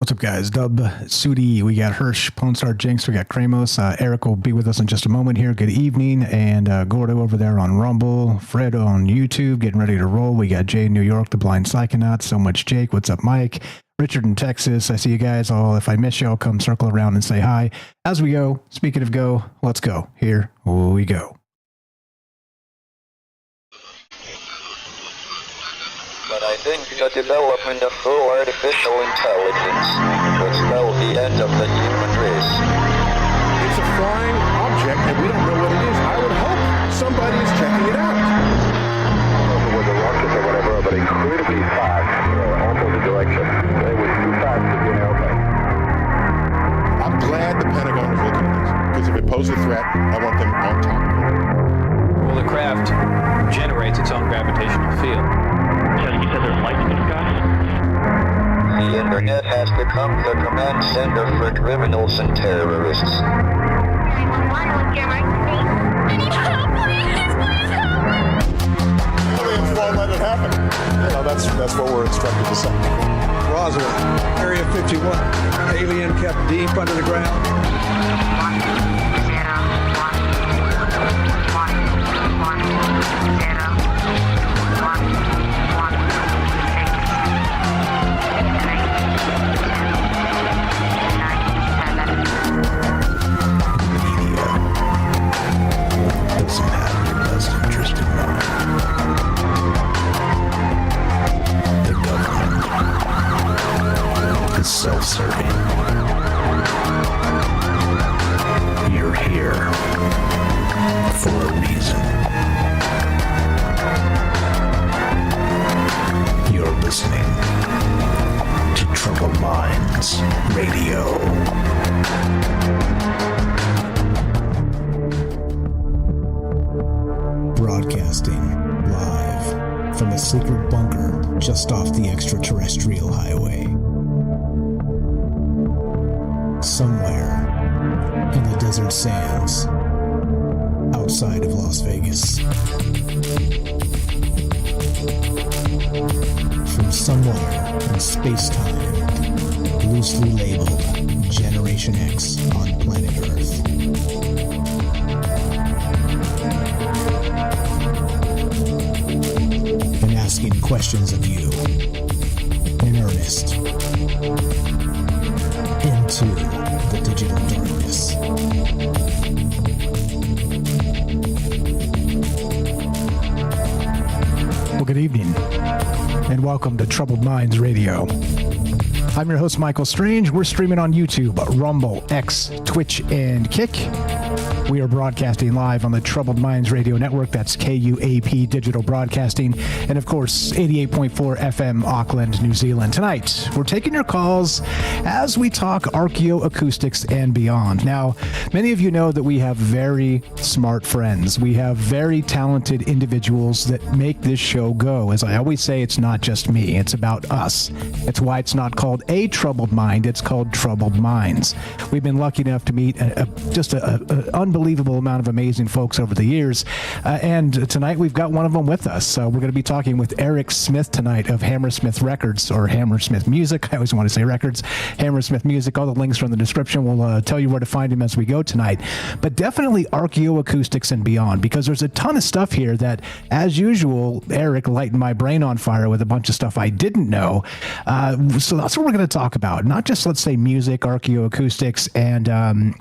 What's up, guys? Dub, Sudi, we got Hirsch, Ponstar, Jinx, we got Kramos. Eric will be with us in just a moment here. Good evening. And Gordo over there on Rumble, Fred on YouTube, getting ready to roll. We got Jay in New York, the Blind Psychonaut, So Much Jake. What's up, Mike? Richard in Texas. I see you guys all. If I miss you, I'll come circle around and say hi. As we go, speaking of go, let's go. Here we go. But I think the development of full artificial intelligence will spell the end of the human race. It's a flying object and we don't know what it is. I would hope somebody is checking it out. With a rocket or whatever, but incredibly fast, also the direction. It was too fast to be an airplane. I'm glad the Pentagon is looking at this, because if it poses a threat, I want them on top of it. Well, the craft generates its own gravitational field. You said there's lights in the sky? The internet has become the command center for criminals and terrorists. 911, what's your emergency? I need help, please help me! Won't let it happen. You know, that's what we're instructed to say. Roswell, Area 51. Alien kept deep under the ground. 1 0 1 1 1 0 Doesn't have your best interest in mind. The government is self-serving. You're here for a reason. You're listening to Troubled Minds Radio. Broadcasting live from a secret bunker just off the extraterrestrial highway. Somewhere in the desert sands outside of Las Vegas. From somewhere in space-time, loosely labeled Generation X on planet Earth. And asking questions of you in earnest into the digital darkness. Well, good evening and welcome to Troubled Minds Radio. I'm your host, Michael Strange. We're streaming on YouTube, Rumble, X, Twitch, and Kick. We are broadcasting live on the Troubled Minds Radio Network. That's KUAP Digital Broadcasting. And, of course, 88.4 FM, Auckland, New Zealand. Tonight, we're taking your calls as we talk archaeoacoustics and beyond. Now, many of you know that we have very smart friends. We have very talented individuals that make this show go. As I always say, it's not just me. It's about us. It's why it's not called A Troubled Mind. It's called Troubled Minds. We've been lucky enough to meet just an unbelievable amount of amazing folks over the years. And tonight we've got one of them with us. We're going to be talking with Eric Smith tonight of Hammersmith Records, or Hammersmith Music. I always want to say records. Hammersmith Music. All the links are in the description. We'll tell you where to find him as we go tonight. But definitely archaeoacoustics and beyond, because there's a ton of stuff here that, as usual, Eric lightened my brain on fire with a bunch of stuff I didn't know. So that's what we're going to talk about. Not just, let's say, music, archaeoacoustics, and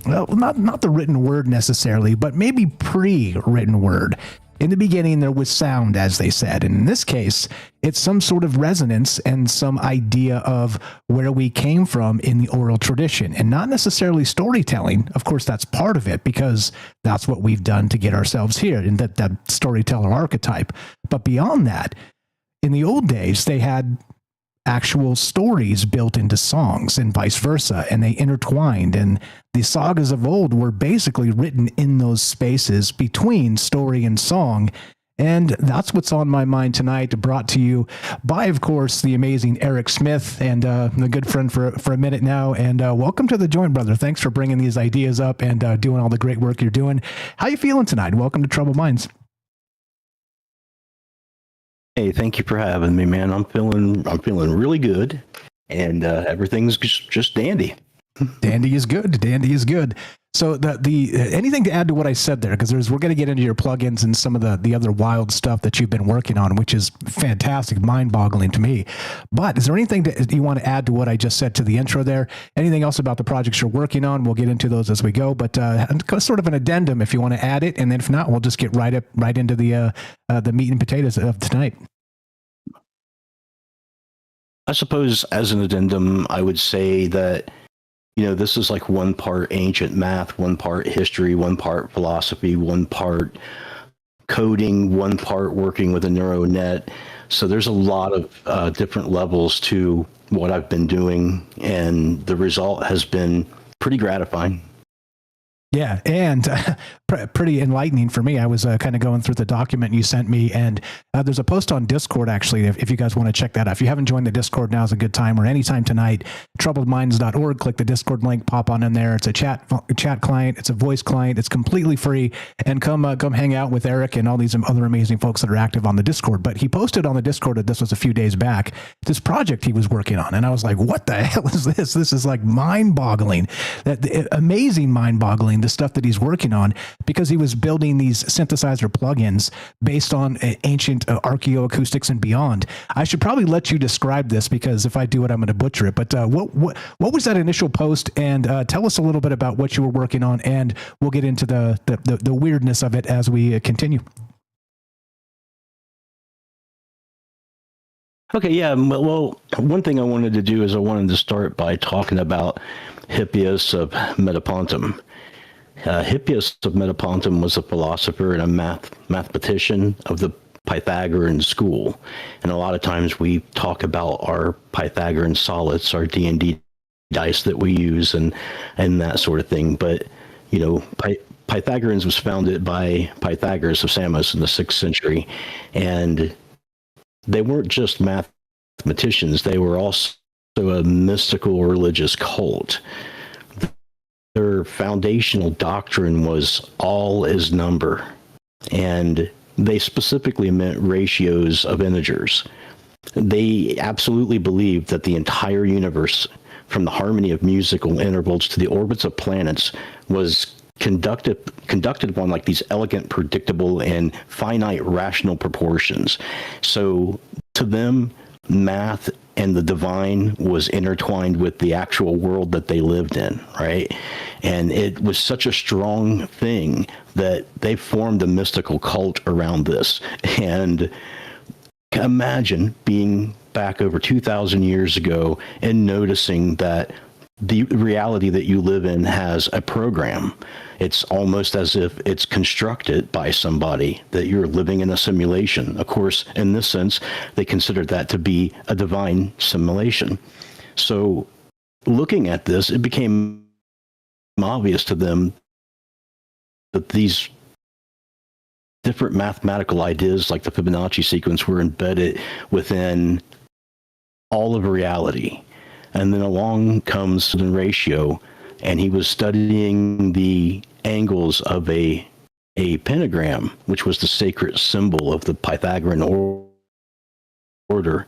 well, not the written word necessarily, but maybe pre-written word. In the beginning, there was sound, as they said. And in this case, it's some sort of resonance and some idea of where we came from in the oral tradition, and not necessarily storytelling. Of course, that's part of it, because that's what we've done to get ourselves here, in that storyteller archetype. But beyond that, in the old days, they had actual stories built into songs and vice versa, and they intertwined, and the sagas of old were basically written in those spaces between story and song. And that's what's on my mind tonight, brought to you by, of course, the amazing Eric Smith, and a good friend for a minute now. And welcome to the joint, brother. Thanks for bringing these ideas up and doing all the great work you're doing. How you feeling tonight? Welcome to Troubled Minds. Hey, thank you for having me, man. I'm feeling really good. and everything's just dandy. Dandy is good. Dandy is good. So the anything to add to what I said there? Because we're going to get into your plugins and some of the other wild stuff that you've been working on, which is fantastic, mind-boggling to me. But is there anything that you want to add to what I just said to the intro there? Anything else about the projects you're working on? We'll get into those as we go. But sort of an addendum if you want to add it, and then if not, we'll just get right into the meat and potatoes of tonight. I suppose as an addendum, I would say that, this is like one part ancient math, one part history, one part philosophy, one part coding, one part working with a neural net. So there's a lot of different levels to what I've been doing, and the result has been pretty gratifying. Yeah, and pretty enlightening for me. I was kind of going through the document you sent me, and there's a post on Discord, actually, if you guys want to check that out. If you haven't joined the Discord, now's a good time, or anytime tonight, troubledminds.org, click the Discord link, pop on in there. It's a chat client, it's a voice client, it's completely free, and come hang out with Eric and all these other amazing folks that are active on the Discord. But he posted on the Discord that this was a few days back, this project he was working on, and I was like, what the hell is this? This is like mind-boggling, amazing mind-boggling, the stuff that he's working on, because he was building these synthesizer plugins based on ancient archaeoacoustics and beyond. I should probably let you describe this, because if I do it, I'm going to butcher it. But what was that initial post? And tell us a little bit about what you were working on, and we'll get into the weirdness of it as we continue. Okay, yeah. Well, one thing I wanted to do is I wanted to start by talking about Hippias of Metapontum. Hippias of Metapontum was a philosopher and a mathematician of the Pythagorean school. And a lot of times we talk about our Pythagorean solids, our D&D dice that we use and that sort of thing. But, Pythagoreans was founded by Pythagoras of Samos in the 6th century. And they weren't just mathematicians, they were also a mystical religious cult. Their foundational doctrine was all is number, and they specifically meant ratios of integers. They absolutely believed that the entire universe, from the harmony of musical intervals to the orbits of planets, was conducted upon like these elegant, predictable, and finite rational proportions. So to them, math and the divine was intertwined with the actual world that they lived in, right? And it was such a strong thing that they formed a mystical cult around this. And imagine being back over 2,000 years ago and noticing that the reality that you live in has a program. It's almost as if it's constructed by somebody, that you're living in a simulation. Of course, in this sense, they considered that to be a divine simulation. So looking at this, it became obvious to them that these different mathematical ideas, like the Fibonacci sequence, were embedded within all of reality. And then along comes the ratio, and he was studying the angles of a pentagram, which was the sacred symbol of the Pythagorean order.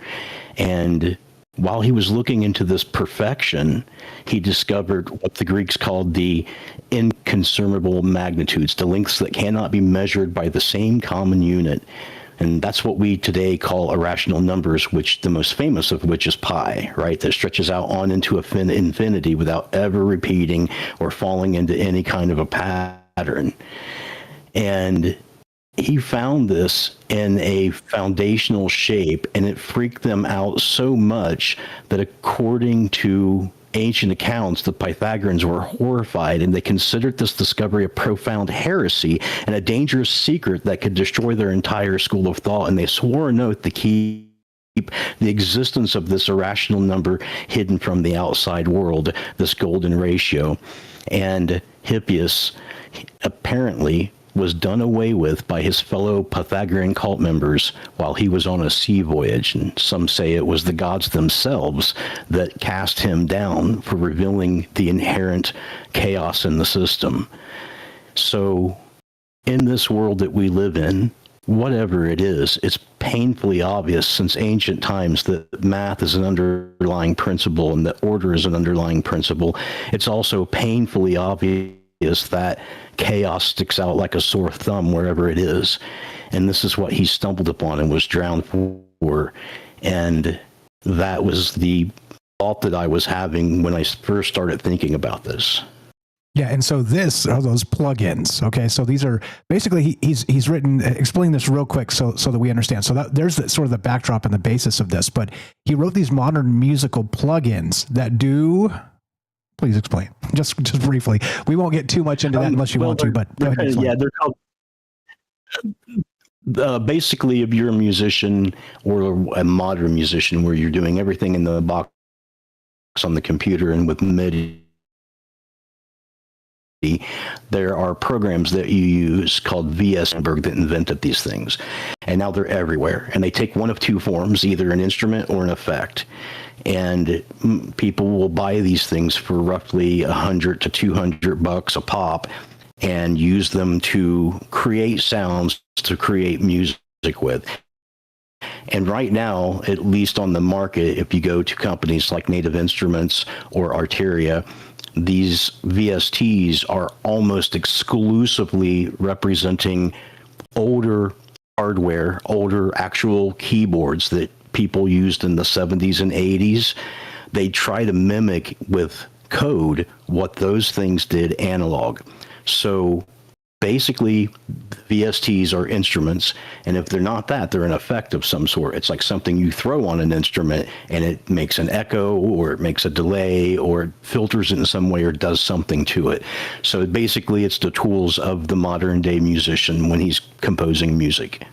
And while he was looking into this perfection, he discovered what the Greeks called the inconceivable magnitudes, the lengths that cannot be measured by the same common unit. And that's what we today call irrational numbers, which the most famous of which is pi, right? That stretches out on into infinity without ever repeating or falling into any kind of a pattern. And he found this in a foundational shape, and it freaked them out so much that according to ancient accounts, the Pythagoreans were horrified, and they considered this discovery a profound heresy and a dangerous secret that could destroy their entire school of thought. And they swore an oath to keep the existence of this irrational number hidden from the outside world, this golden ratio. And Hippias apparently was done away with by his fellow Pythagorean cult members while he was on a sea voyage. And some say it was the gods themselves that cast him down for revealing the inherent chaos in the system. So in this world that we live in, whatever it is, it's painfully obvious since ancient times that math is an underlying principle and that order is an underlying principle. It's also painfully obvious that chaos sticks out like a sore thumb wherever it is. And this is what he stumbled upon and was drowned for. And that was the thought that I was having when I first started thinking about this. Yeah, and so this are those plugins. Okay, so these are basically he's written. Explain this real quick so that we understand. So there's sort of the backdrop and the basis of this. But he wrote these modern musical plugins that do. Please explain just briefly. We won't get too much into that unless you want to. But go ahead. Yeah, they're called. Basically, if you're a musician or a modern musician, where you're doing everything in the box on the computer and with MIDI. There are programs that you use called VS that invented these things. And now they're everywhere. And they take one of two forms, either an instrument or an effect. And people will buy these things for roughly $100 to $200 a pop and use them to create sounds, to create music with. And right now, at least on the market, if you go to companies like Native Instruments or Arteria, these VSTs are almost exclusively representing older hardware, older actual keyboards that people used in the 70s and 80s. They try to mimic with code what those things did analog. So basically, VSTs are instruments, and if they're not that, they're an effect of some sort. It's like something you throw on an instrument, and it makes an echo, or it makes a delay, or it filters it in some way, or does something to it. So basically, it's the tools of the modern-day musician when he's composing music.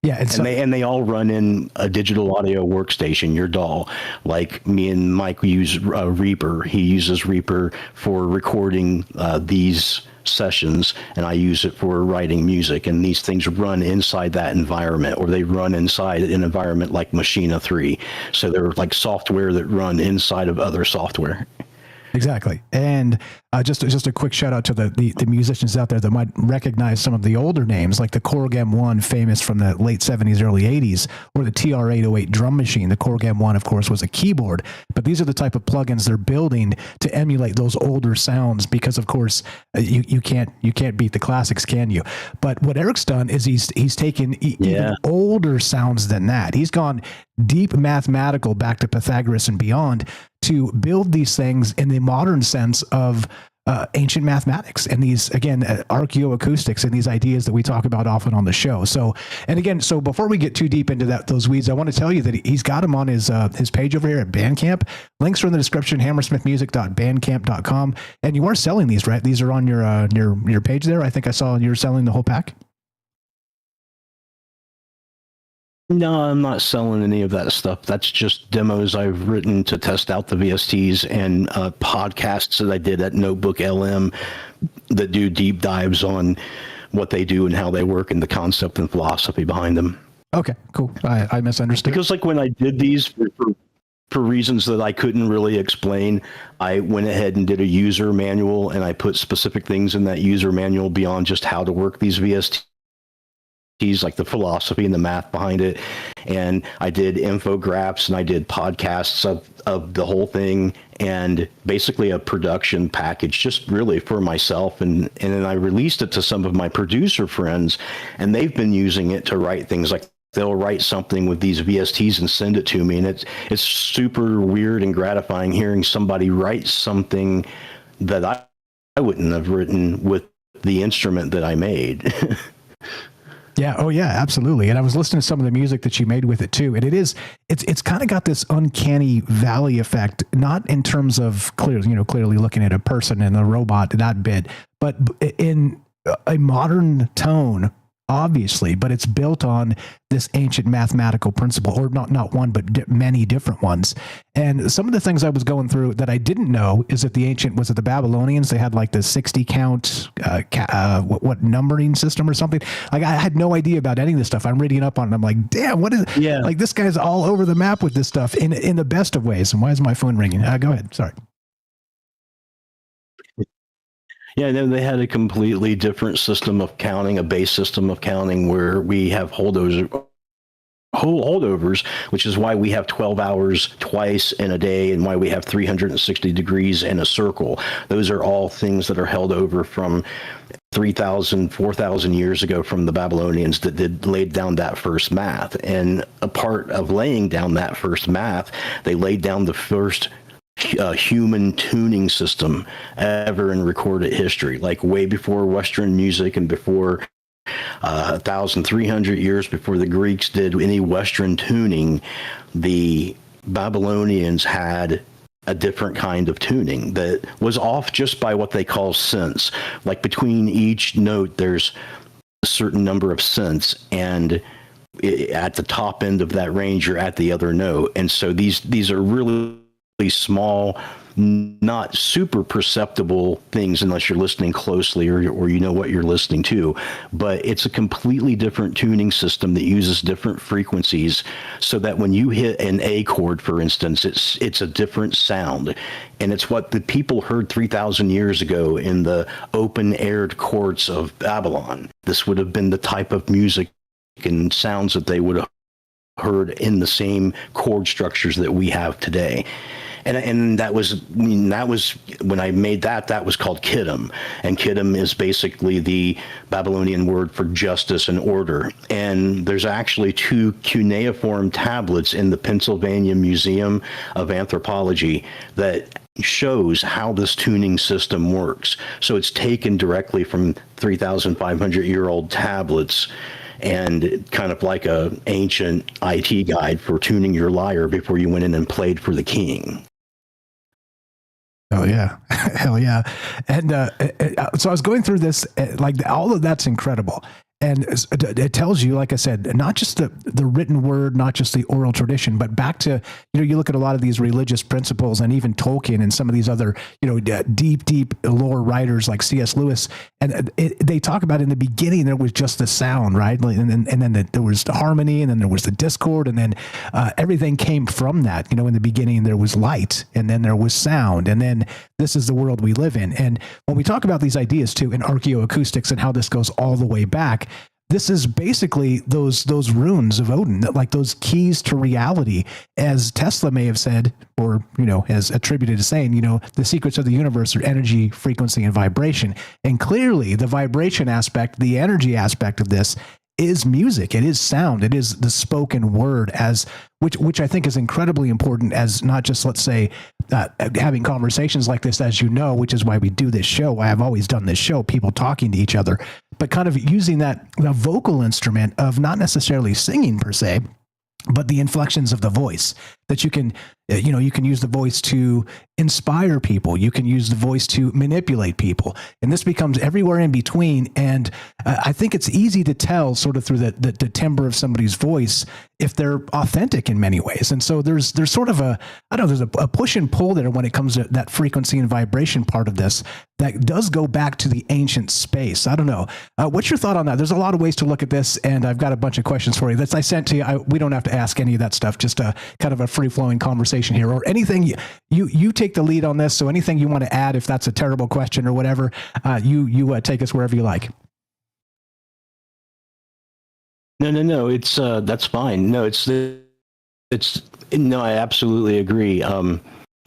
Yeah, and they all run in a digital audio workstation, your DAW. Like me and Mike use Reaper. He uses Reaper for recording these sessions, and I use it for writing music. And these things run inside that environment, or they run inside an environment like Machina 3. So they're like software that run inside of other software. Exactly. And just a quick shout out to the musicians out there that might recognize some of the older names, like the Korg M1, famous from the late 70s, early 80s, or the TR-808 drum machine. The Korg M1, of course, was a keyboard. But these are the type of plugins they're building to emulate those older sounds because, of course, you can't beat the classics, can you? But what Eric's done is he's taken even older sounds than that. He's gone deep mathematical back to Pythagoras and beyond to build these things in the modern sense of ancient mathematics and these, again, archaeoacoustics and these ideas that we talk about often on the show. So before we get too deep into those weeds, I want to tell you that he's got them on his page over here at Bandcamp. Links are in the description, hammersmithmusic.bandcamp.com. And you are selling these, right? These are on your page there. I think I saw you're selling the whole pack. No, I'm not selling any of that stuff. That's just demos I've written to test out the VSTs and podcasts that I did at Notebook LM that do deep dives on what they do and how they work and the concept and philosophy behind them. Okay, cool. I misunderstood. Because like when I did these for reasons that I couldn't really explain, I went ahead and did a user manual, and I put specific things in that user manual beyond just how to work these VSTs. Like the philosophy and the math behind it. And I did infographics and I did podcasts of the whole thing, and basically a production package just really for myself. And then I released it to some of my producer friends, and they've been using it to write things like they'll write something with these VSTs and send it to me. And it's super weird and gratifying hearing somebody write something that I wouldn't have written with the instrument that I made. Yeah. Oh, yeah, absolutely. And I was listening to some of the music that you made with it too. And it's kind of got this uncanny valley effect, not in terms of clearly looking at a person and a robot, that bit, but in a modern tone, obviously, but it's built on this ancient mathematical principle, or not one, but many different ones. And some of the things I was going through that I didn't know is that was it the Babylonians? They had like the 60 count, what numbering system or something. Like I had no idea about any of this stuff. I'm reading up on it. I'm like, damn, what is it? Yeah. Like this guy's all over the map with this stuff in the best of ways. And why is my phone ringing? Go ahead. Sorry. Yeah, no, they had a completely different system of counting, a base system of counting where we have holdovers, which is why we have 12 hours twice in a day and why we have 360 degrees in a circle. Those are all things that are held over from 3,000, 4,000 years ago from the Babylonians that laid down that first math. And a part of laying down that first math, they laid down the first human tuning system ever in recorded history, like way before Western music and before 1,300 years before the Greeks did any Western tuning. The Babylonians had a different kind of tuning that was off just by what they call cents. Like between each note, there's a certain number of cents, and at the top end of that range, you're at the other note. And so these are really small, not super perceptible things unless you're listening closely or you know what you're listening to, but it's a completely different tuning system that uses different frequencies so that when you hit an A chord, for instance, it's a different sound. And it's what the people heard 3,000 years ago in the open-aired courts of Babylon. This would have been the type of music and sounds that they would have heard in the same chord structures that we have today. And that was when I made that was called Kittim. And Kittim is basically the Babylonian word for justice and order. And there's actually 2 cuneiform tablets in the Pennsylvania Museum of Anthropology that shows how this tuning system works. So it's taken directly from 3,500-year-old tablets, and kind of like a ancient IT guide for tuning your lyre before you went in and played for the king. Oh yeah, hell yeah! And so I was going through this, like all of that's incredible, and it tells you, like I said, not just the written word, not just the oral tradition, but back to, you look at a lot of these religious principles, and even Tolkien and some of these other deep lore writers like C.S. Lewis, and they talk about in the beginning there was just the sound, right, and then there was the harmony, and then there was the discord, and then everything came from that. In the beginning there was light, and then there was sound, and then this is the world we live in. And when we talk about these ideas too in archaeoacoustics and how this goes all the way back, this is basically those runes of Odin, like those keys to reality, as Tesla may have said, or has attributed to saying, the secrets of the universe are energy, frequency, and vibration. And clearly, the vibration aspect, the energy aspect of this, is music. It is sound. It is the spoken word, which I think is incredibly important, as not just, let's say, having conversations like this, as which is why we do this show. I have always done this show, people talking to each other, but kind of using the vocal instrument of not necessarily singing per se, but the inflections of the voice, that you can use the voice to inspire people. You can use the voice to manipulate people. And this becomes everywhere in between. And I think it's easy to tell sort of through the timbre of somebody's voice if they're authentic in many ways. And so there's sort of there's a push and pull there when it comes to that frequency and vibration part of this that does go back to the ancient space. I don't know. What's your thought on that? There's a lot of ways to look at this, and I've got a bunch of questions for you that I sent to you. We don't have to ask any of that stuff, just a kind of a free-flowing conversation here, or anything. You take the lead on this, so anything you want to add, if that's a terrible question or whatever, you take us wherever you like. No, it's that's fine. No, I absolutely agree.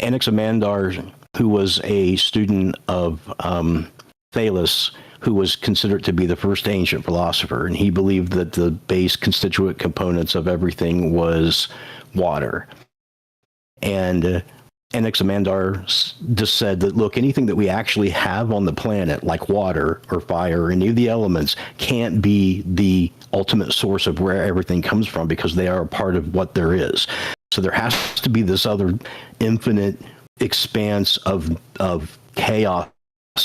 Anaximandar, who was a student of Thales, who was considered to be the first ancient philosopher, and he believed that the base constituent components of everything was water. And Anaximandar just said that, look, anything that we actually have on the planet, like water or fire or any of the elements, can't be the ultimate source of where everything comes from, because they are a part of what there is. So there has to be this other infinite expanse of chaos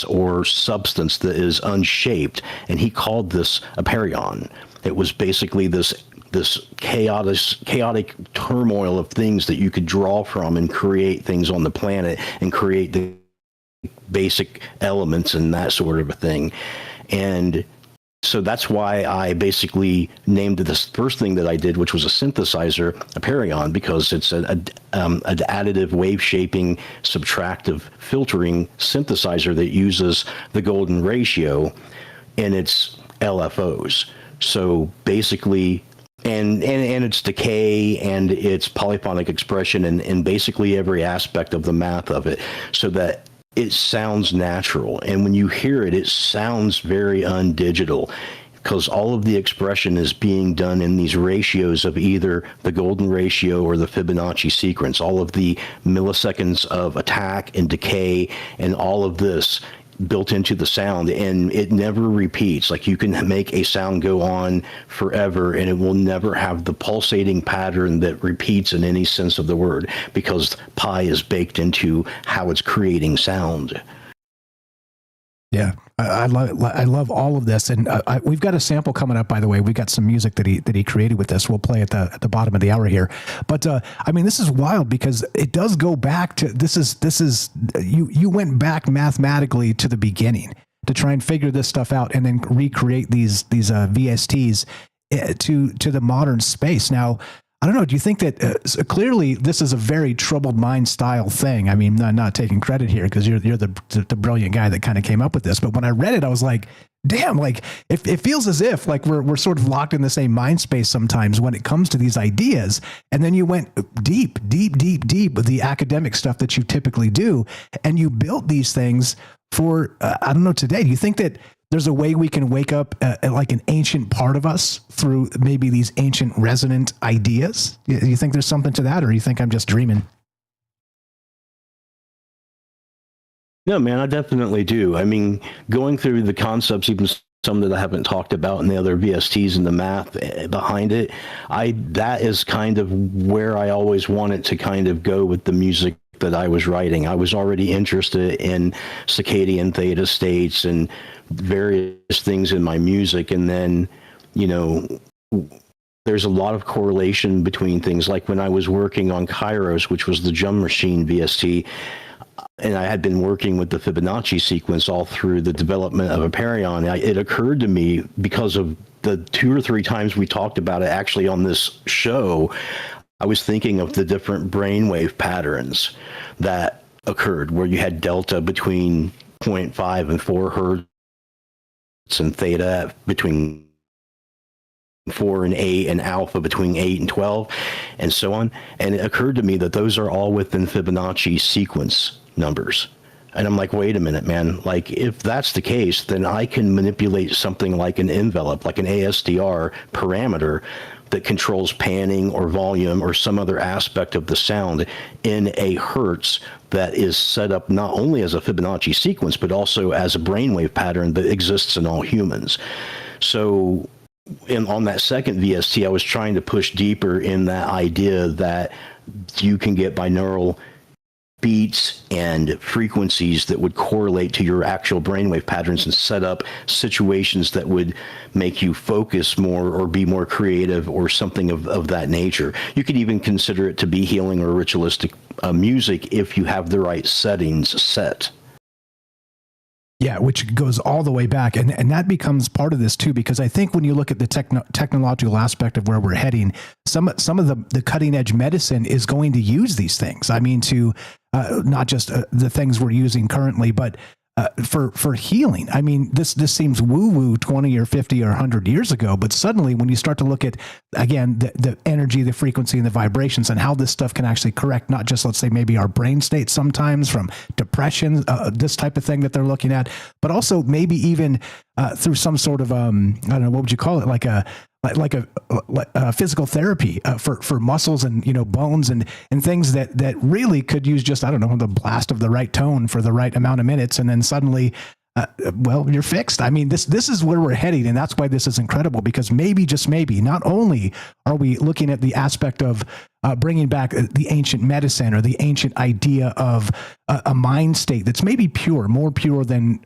or substance that is unshaped, and he called this a perion. It was basically this chaotic turmoil of things that you could draw from and create things on the planet and create the basic elements and that sort of a thing. And So that's why I basically named this first thing that I did, which was a synthesizer, a Perion, because it's an additive wave shaping, subtractive filtering synthesizer that uses the golden ratio in its LFOs. So basically, and its decay and its polyphonic expression and basically every aspect of the math of it, so that it sounds natural. And when you hear it, it sounds very undigital, because all of the expression is being done in these ratios of either the golden ratio or the Fibonacci sequence. All of the milliseconds of attack and decay and all of this built into the sound, and it never repeats. Like, you can make a sound go on forever and it will never have the pulsating pattern that repeats in any sense of the word, because pi is baked into how it's creating sound. Yeah, I love all of this, and we've got a sample coming up. By the way, we got some music that he created with this. We'll play at the bottom of the hour here. But I mean, this is wild because it does go back to this is you went back mathematically to the beginning to try and figure this stuff out, and then recreate these VSTs to the modern space. Now, I don't know. Do you think that clearly this is a very troubled mind style thing? I mean, not taking credit here because you're the brilliant guy that kind of came up with this. But when I read it, I was like, damn, like it feels as if like we're sort of locked in the same mind space sometimes when it comes to these ideas. And then you went deep with the academic stuff that you typically do, and you built these things for I don't know today. Do you think that there's a way we can wake up like an ancient part of us through maybe these ancient resonant ideas? You think there's something to that, or you think I'm just dreaming? No, man, I definitely do. I mean, going through the concepts, even some that I haven't talked about, and the other VSTs and the math behind it, that is kind of where I always wanted to kind of go with the music that I was writing. I was already interested in circadian theta states and various things in my music. And then, you know, there's a lot of correlation between things. Like when I was working on Kairos, which was the drum machine VST, and I had been working with the Fibonacci sequence all through the development of Aperion, it occurred to me, because of the 2 or 3 times we talked about it actually on this show, I was thinking of the different brainwave patterns that occurred, where you had delta between 0.5 and 4 hertz, and theta between 4 and 8, and alpha between 8 and 12, and so on. And it occurred to me that those are all within Fibonacci sequence numbers. And I'm like, wait a minute, man. Like, if that's the case, then I can manipulate something like an envelope, like an ASDR parameter that controls panning or volume or some other aspect of the sound in a hertz that is set up not only as a Fibonacci sequence, but also as a brainwave pattern that exists in all humans. So on that second VST, I was trying to push deeper in that idea that you can get binaural beats and frequencies that would correlate to your actual brainwave patterns and set up situations that would make you focus more or be more creative or something of that nature. You could even consider it to be healing or ritualistic music if you have the right settings set. Yeah, which goes all the way back. And that becomes part of this too, because I think when you look at the technological aspect of where we're heading, some of the cutting edge medicine is going to use these things. I mean, to not just the things we're using currently, but for healing. I mean, this seems woo-woo 20 or 50 or 100 years ago, but suddenly when you start to look at, again, the energy, the frequency, and the vibrations, and how this stuff can actually correct not just, let's say, maybe our brain state sometimes from depression, this type of thing that they're looking at, but also maybe even through some sort of, I don't know, what would you call it? Like a physical therapy for muscles and, you know, bones and things that really could use just, I don't know, the blast of the right tone for the right amount of minutes. And then suddenly, well, you're fixed. I mean, this is where we're heading. And that's why this is incredible, because maybe, just maybe, not only are we looking at the aspect of bringing back the ancient medicine or the ancient idea of a mind state that's maybe pure, more pure than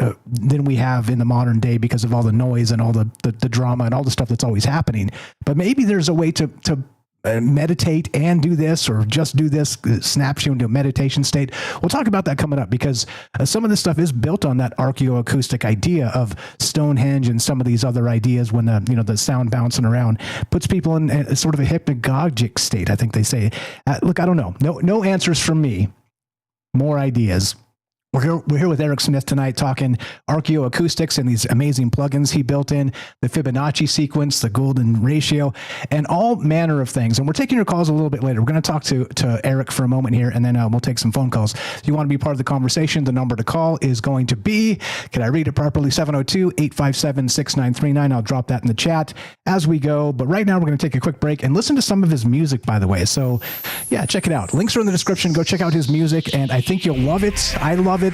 we have in the modern day because of all the noise and all the drama and all the stuff that's always happening. But maybe there's a way to meditate and do this, or just do this, snaps you into a meditation state. We'll talk about that coming up, because some of this stuff is built on that archaeoacoustic idea of Stonehenge and some of these other ideas, when the sound bouncing around puts people in a sort of a hypnagogic state, I think they say. Look, I don't know. No answers from me. More ideas. We're here with Eric Smith tonight, talking archaeoacoustics and these amazing plugins he built in, the Fibonacci sequence, the golden ratio, and all manner of things. And we're taking your calls a little bit later. We're going to talk to Eric for a moment here, and then we'll take some phone calls. If you want to be part of the conversation, the number to call is going to be, can I read it properly, 702-857-6939. I'll drop that in the chat as we go. But right now, we're going to take a quick break and listen to some of his music, by the way. So, yeah, check it out. Links are in the description. Go check out his music, and I think you'll love it. I love it.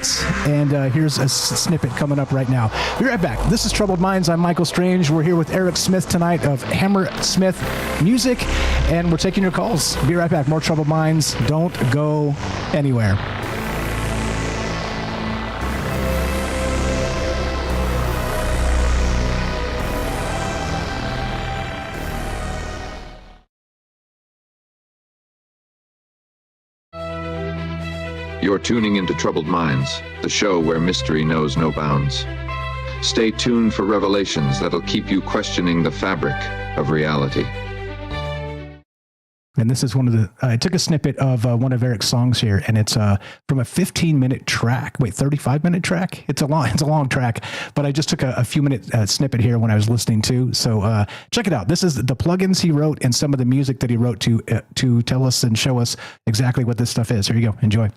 And here's a snippet coming up right now. Be right back. This is Troubled Minds. I'm Michael Strange. We're here with Eric Smith tonight of Hammersmith Music, and we're taking your calls. Be right back. More Troubled Minds. Don't go anywhere. You're tuning into Troubled Minds, the show where mystery knows no bounds. Stay tuned for revelations that'll keep you questioning the fabric of reality. And this is one of the, I took a snippet of one of Eric's songs here, and it's from a 15-minute track. Wait, 35-minute track? It's a long track, but I just took a few minute snippet here when I was listening to. So check it out. This is the plugins he wrote and some of the music that he wrote to tell us and show us exactly what this stuff is. Here you go. Enjoy.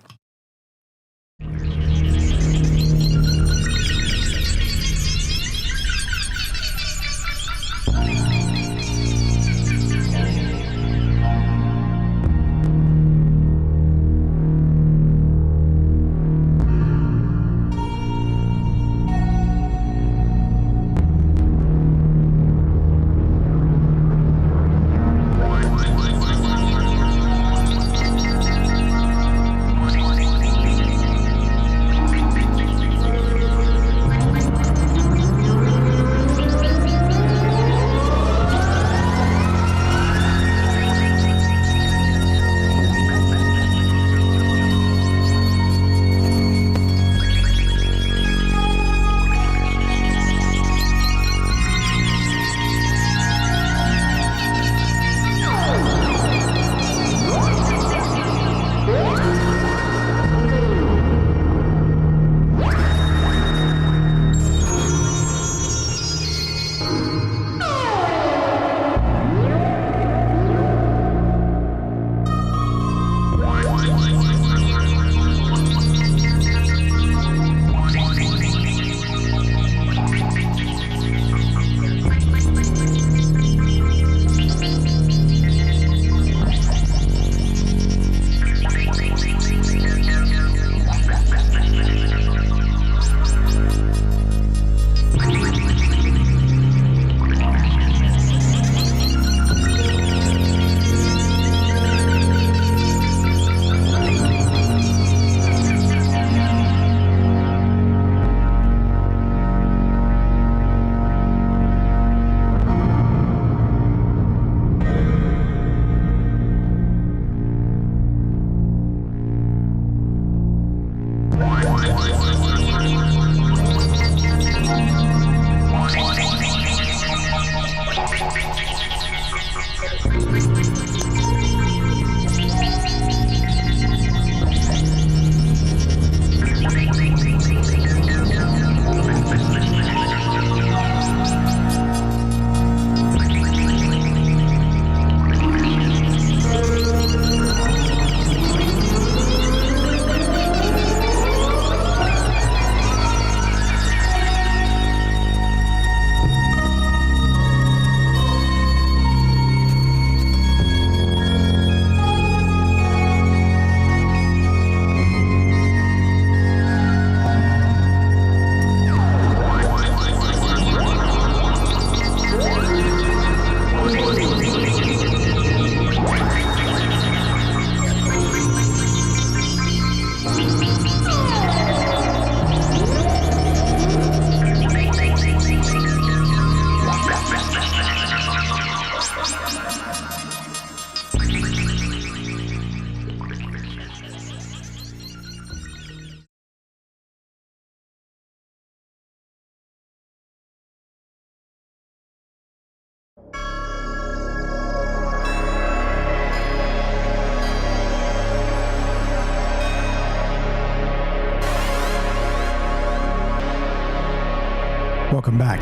Welcome back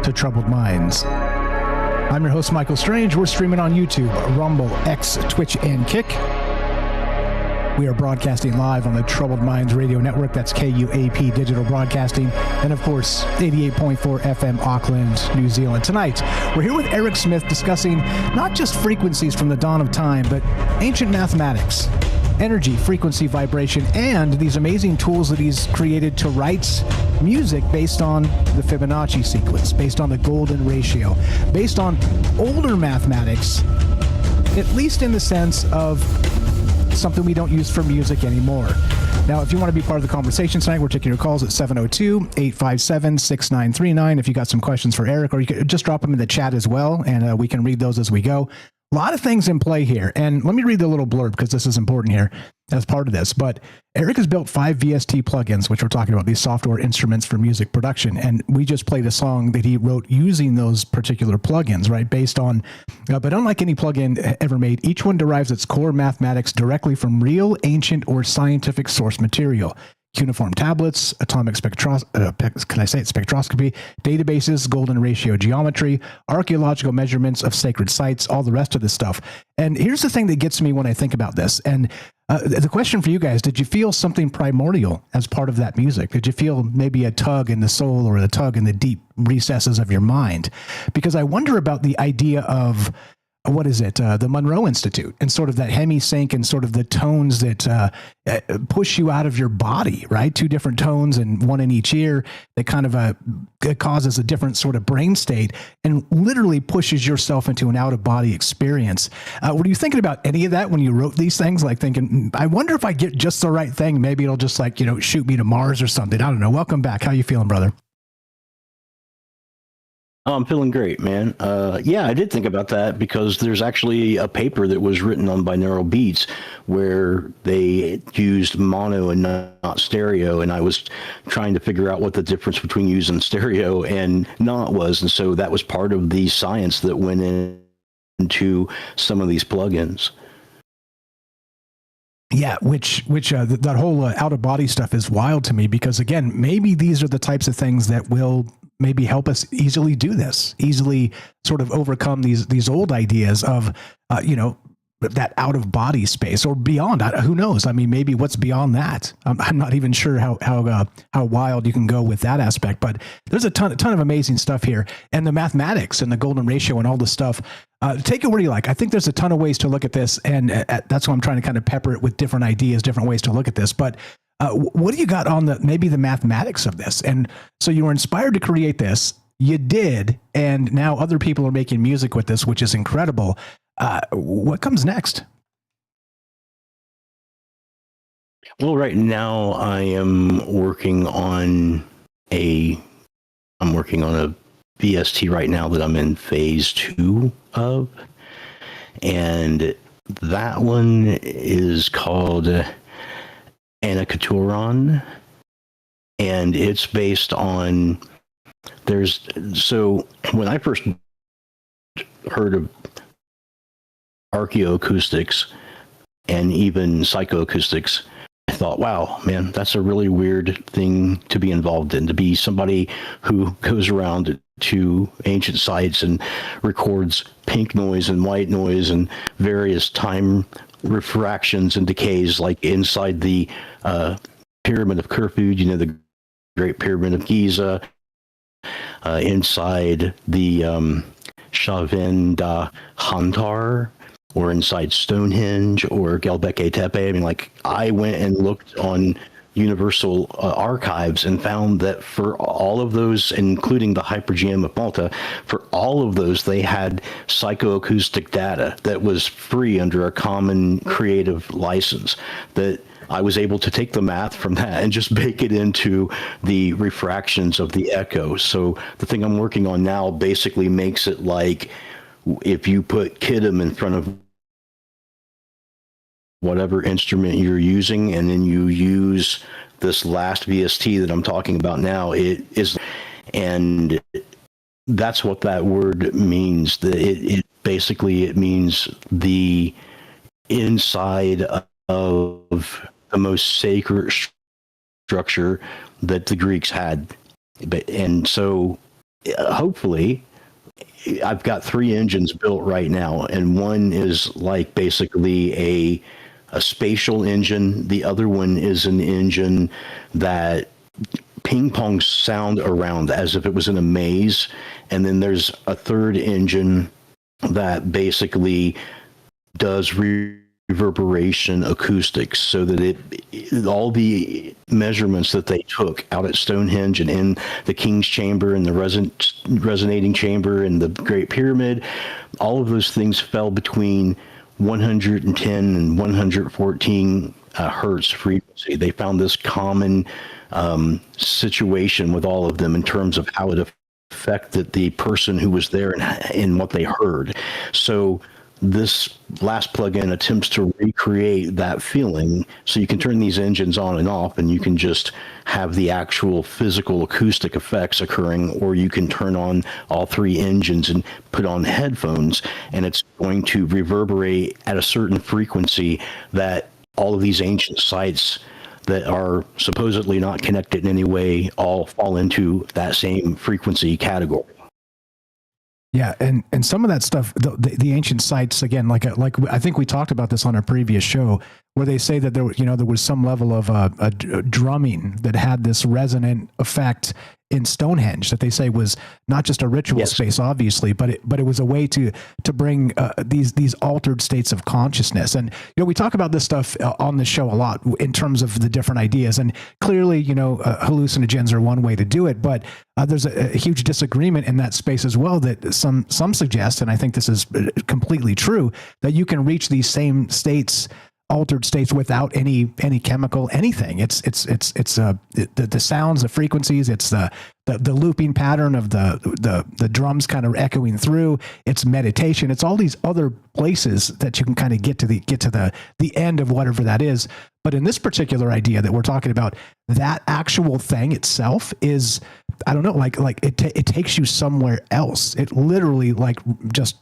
to Troubled Minds. I'm your host, Michael Strange. We're streaming on YouTube, Rumble, X, Twitch, and Kick. We are broadcasting live on the Troubled Minds Radio Network. That's KUAP Digital Broadcasting. And, of course, 88.4 FM, Auckland, New Zealand. Tonight, we're here with Eric Smith discussing not just frequencies from the dawn of time, but ancient mathematics, energy, frequency, vibration, and these amazing tools that he's created to write music based on the Fibonacci sequence, based on the golden ratio, based on older mathematics, at least in the sense of something we don't use for music anymore. Now, if you want to be part of the conversation tonight, we're taking your calls at 702-857-6939. If you got some questions for Eric, or you could just drop them in the chat as well, and we can read those as we go. A lot of things in play here, and let me read the little blurb because this is important here as part of this. But Eric has built 5 VST plugins, which we're talking about, these software instruments for music production, and we just played a song that he wrote using those particular plugins, right? Based on, but unlike any plugin ever made, each one derives its core mathematics directly from real, ancient, or scientific source material. Cuneiform tablets, atomic spectroscopy, databases, golden ratio geometry, archaeological measurements of sacred sites, all the rest of this stuff. And here's the thing that gets me when I think about this. And the question for you guys, did you feel something primordial as part of that music? Did you feel maybe a tug in the soul or a tug in the deep recesses of your mind? Because I wonder about the idea of, what is it? The Monroe Institute, and sort of that hemisync and sort of the tones that push you out of your body, right? 2 different tones and one in each ear that kind of causes a different sort of brain state and literally pushes yourself into an out of body experience. Were you thinking about any of that when you wrote these things? Like thinking, I wonder if I get just the right thing, maybe it'll just like, shoot me to Mars or something. I don't know. Welcome back. How you feeling, brother? I'm feeling great, man. Yeah, I did think about that because there's actually a paper that was written on binaural beats where they used mono and not stereo, and I was trying to figure out what the difference between using stereo and not was, and so that was part of the science that went into some of these plugins. Yeah, which that whole out of body stuff is wild to me because, again, maybe these are the types of things that will maybe help us easily do this, easily sort of overcome these old ideas of, that out of body space or beyond. Who knows? I mean, maybe what's beyond that? I'm not even sure how wild you can go with that aspect, but there's a ton of amazing stuff here, and the mathematics and the golden ratio and all the stuff. Take it where you like. I think there's a ton of ways to look at this, and that's why I'm trying to kind of pepper it with different ideas, different ways to look at this. But what do you got on maybe the mathematics of this? And so you were inspired to create this. You did, and now other people are making music with this, which is incredible. What comes next? Well, right now I am working on a VST right now that I'm in phase 2 of, and that one is called Anacaturon, and it's based on so when I first heard of archaeoacoustics and even psychoacoustics, I thought, wow, man, that's a really weird thing to be involved in, to be somebody who goes around to ancient sites and records pink noise and white noise and various time refractions and decays, like inside the Pyramid of Khufu, the Great Pyramid of Giza, inside the Chauvin da Hantar, or inside Stonehenge or Göbekli Tepe. I mean, like, I went and looked on Universal Archives and found that for all of those, including the Hypergeum of Malta, for all of those, they had psychoacoustic data that was free under a common creative license, that I was able to take the math from that and just bake it into the refractions of the echo. So the thing I'm working on now basically makes it like if you put Kidam in front of whatever instrument you're using, and then you use this last VST that I'm talking about now, it is, and that's what that word means. It basically means the inside of the most sacred structure that the Greeks had. And so hopefully I've got 3 engines built right now, and one is like basically a spatial engine. The other one is an engine that ping pong sound around as if it was in a maze. And then there's a third engine that basically does reverberation acoustics, so that all the measurements that they took out at Stonehenge and in the King's Chamber and the resonating chamber and the Great Pyramid, all of those things fell between 110 and 114 hertz frequency. They found this common situation with all of them in terms of how it affected the person who was there and what they heard. So this last plugin attempts to recreate that feeling, so you can turn these engines on and off, and you can just have the actual physical acoustic effects occurring, or you can turn on all 3 engines and put on headphones, and it's going to reverberate at a certain frequency that all of these ancient sites that are supposedly not connected in any way all fall into that same frequency category. Yeah, and some of that stuff, the ancient sites, again, like I think we talked about this on a previous show, where they say that there was some level of a drumming that had this resonant effect in Stonehenge that they say was not just a ritual space, obviously, but it was a way to bring these altered states of consciousness. And we talk about this stuff on the show a lot in terms of the different ideas. And clearly, hallucinogens are one way to do it, but there's a huge disagreement in that space as well, that some suggest, and I think this is completely true, that you can reach these same states, altered states, without any chemical anything. It's the sounds, the frequencies, it's the looping pattern of the drums kind of echoing through. It's meditation. It's all these other places that you can kind of get to the end of whatever that is. But in this particular idea that we're talking about, that actual thing itself is, I don't know, like it takes you somewhere else. It literally just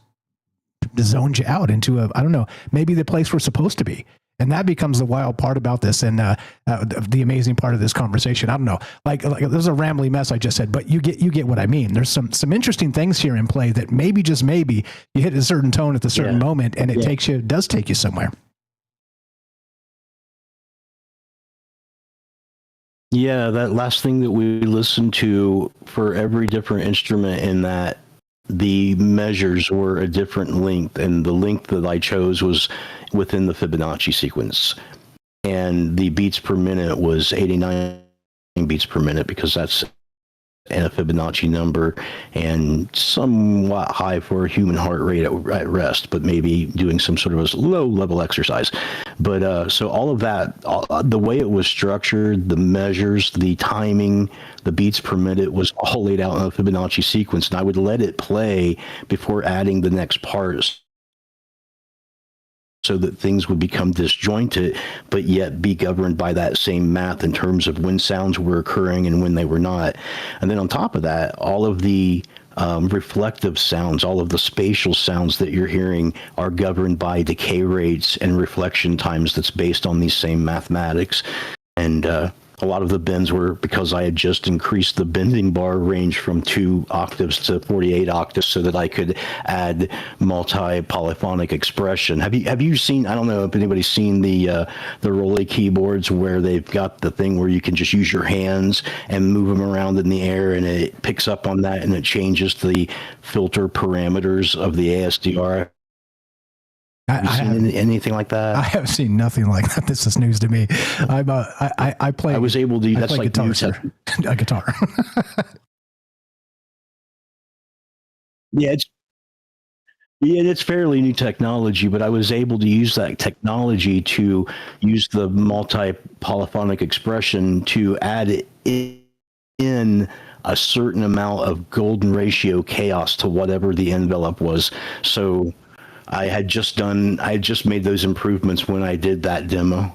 zones you out into I don't know, maybe the place we're supposed to be. And that becomes the wild part about this, and the amazing part of this conversation. I don't know, like there's a rambly mess I just said, but you get what I mean. There's some interesting things here in play that maybe, just maybe, you hit a certain tone at a certain moment, and it does take you somewhere. Yeah, that last thing that we listened to, for every different instrument in that, the measures were a different length, and the length that I chose was within the Fibonacci sequence. And the beats per minute was 89 beats per minute, because that's a Fibonacci number, and somewhat high for a human heart rate at rest, but maybe doing some sort of a low level exercise. But so all of that, the way it was structured, the measures, the timing, the beats per minute was all laid out in a Fibonacci sequence, and I would let it play before adding the next parts, so that things would become disjointed, but yet be governed by that same math in terms of when sounds were occurring and when they were not. And then on top of that, all of the reflective sounds, all of the spatial sounds that you're hearing are governed by decay rates and reflection times that's based on these same mathematics. And a lot of the bends were because I had just increased the bending bar range from 2 octaves to 48 octaves, so that I could add multi-polyphonic expression. Have you seen, I don't know if anybody's seen the Rolly keyboards, where they've got the thing where you can just use your hands and move them around in the air, and it picks up on that and it changes the filter parameters of the ASDR. Anything like that? I have seen nothing like that. This is news to me. I play. I was able to. That's like guitar, a guitar. Yeah, it's fairly new technology, but I was able to use that technology to use the multi-polyphonic expression to add in a certain amount of golden ratio chaos to whatever the envelope was. So I had just made those improvements when I did that demo.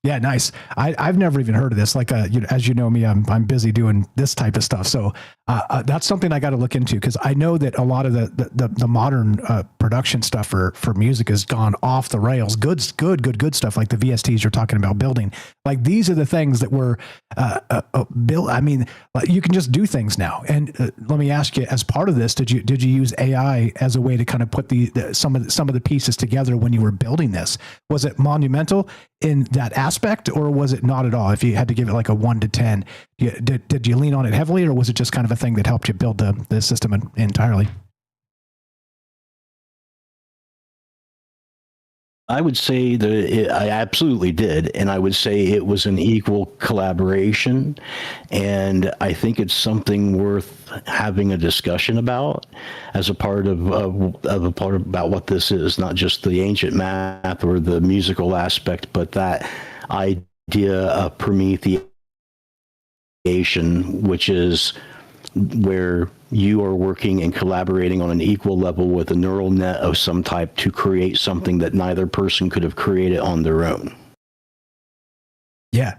Yeah, nice. I've never even heard of this. Like, as you know me, I'm busy doing this type of stuff. So That's something I got to look into, because I know that a lot of the modern production stuff for music has gone off the rails. Good stuff like the VSTs you're talking about building. Like, these are the things that were built. I mean, you can just do things now. And let me ask you, as part of this, did you use AI as a way to kind of put some of the pieces together when you were building this? Was it monumental in that aspect, or was it not at all? If you had to give it like a 1 to 10, did you lean on it heavily, or was it just kind of a thing that helped you build the system entirely? I would say that I absolutely did, and I would say it was an equal collaboration, and I think it's something worth having a discussion about as a part of a part about what this is, not just the ancient math or the musical aspect, but that idea of Prometheus, which is where you are working and collaborating on an equal level with a neural net of some type to create something that neither person could have created on their own. Yeah.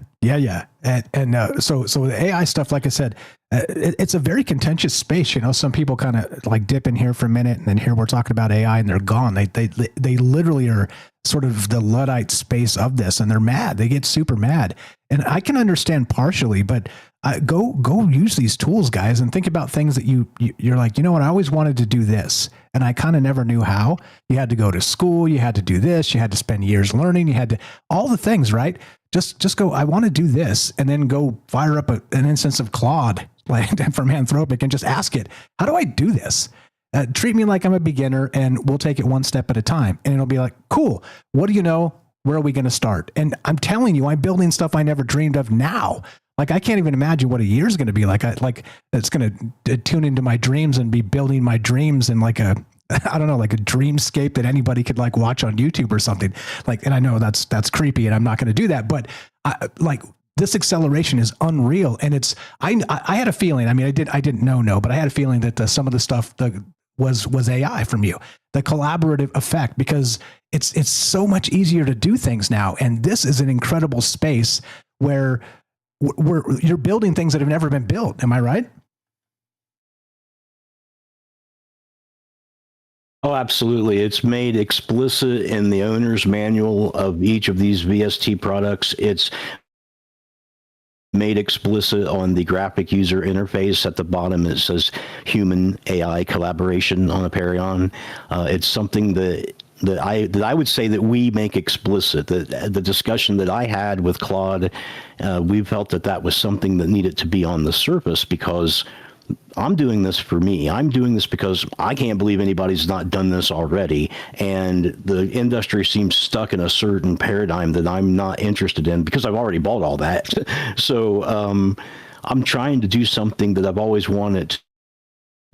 And so the AI stuff, like I said, it's a very contentious space. You know, some people kind of like dip in here for a minute, and then here we're talking about AI, and they're gone. They literally are sort of the Luddite space of this, and they're mad. They get super mad, and I can understand partially, but go use these tools, guys, and think about things that you're like, you know what, I always wanted to do this, and I kind of never knew how. You had to go to school, you had to do this, you had to spend years learning, you had to all the things, right? Just go, I want to do this, and then go fire up an instance of Claude like from Anthropic and just ask it, how do I do this? Treat me like I'm a beginner, and we'll take it one step at a time. And it'll be like, cool, what do you know? Where are we going to start? And I'm telling you, I'm building stuff I never dreamed of now. Like, I can't even imagine what a year is going to be like. It's going to tune into my dreams and be building my dreams in like I don't know, like a dreamscape that anybody could like watch on YouTube or something. Like, and I know that's creepy, and I'm not going to do that, but like, this acceleration is unreal. And I had a feeling, I mean, I didn't know, but I had a feeling that some of the stuff was AI from you, the collaborative effect, because it's so much easier to do things now. And this is an incredible space where you're building things that have never been built. Am I right? Oh, absolutely. It's made explicit in the owner's manual of each of these VST products. It's made explicit on the graphic user interface. At the bottom, it says human AI collaboration on a Perion. It's something that I would say that we make explicit. That the discussion that I had with Claude, we felt that was something that needed to be on the surface, because I'm doing this for me. I'm doing this because I can't believe anybody's not done this already. And the industry seems stuck in a certain paradigm that I'm not interested in, because I've already bought all that. So I'm trying to do something that I've always wanted to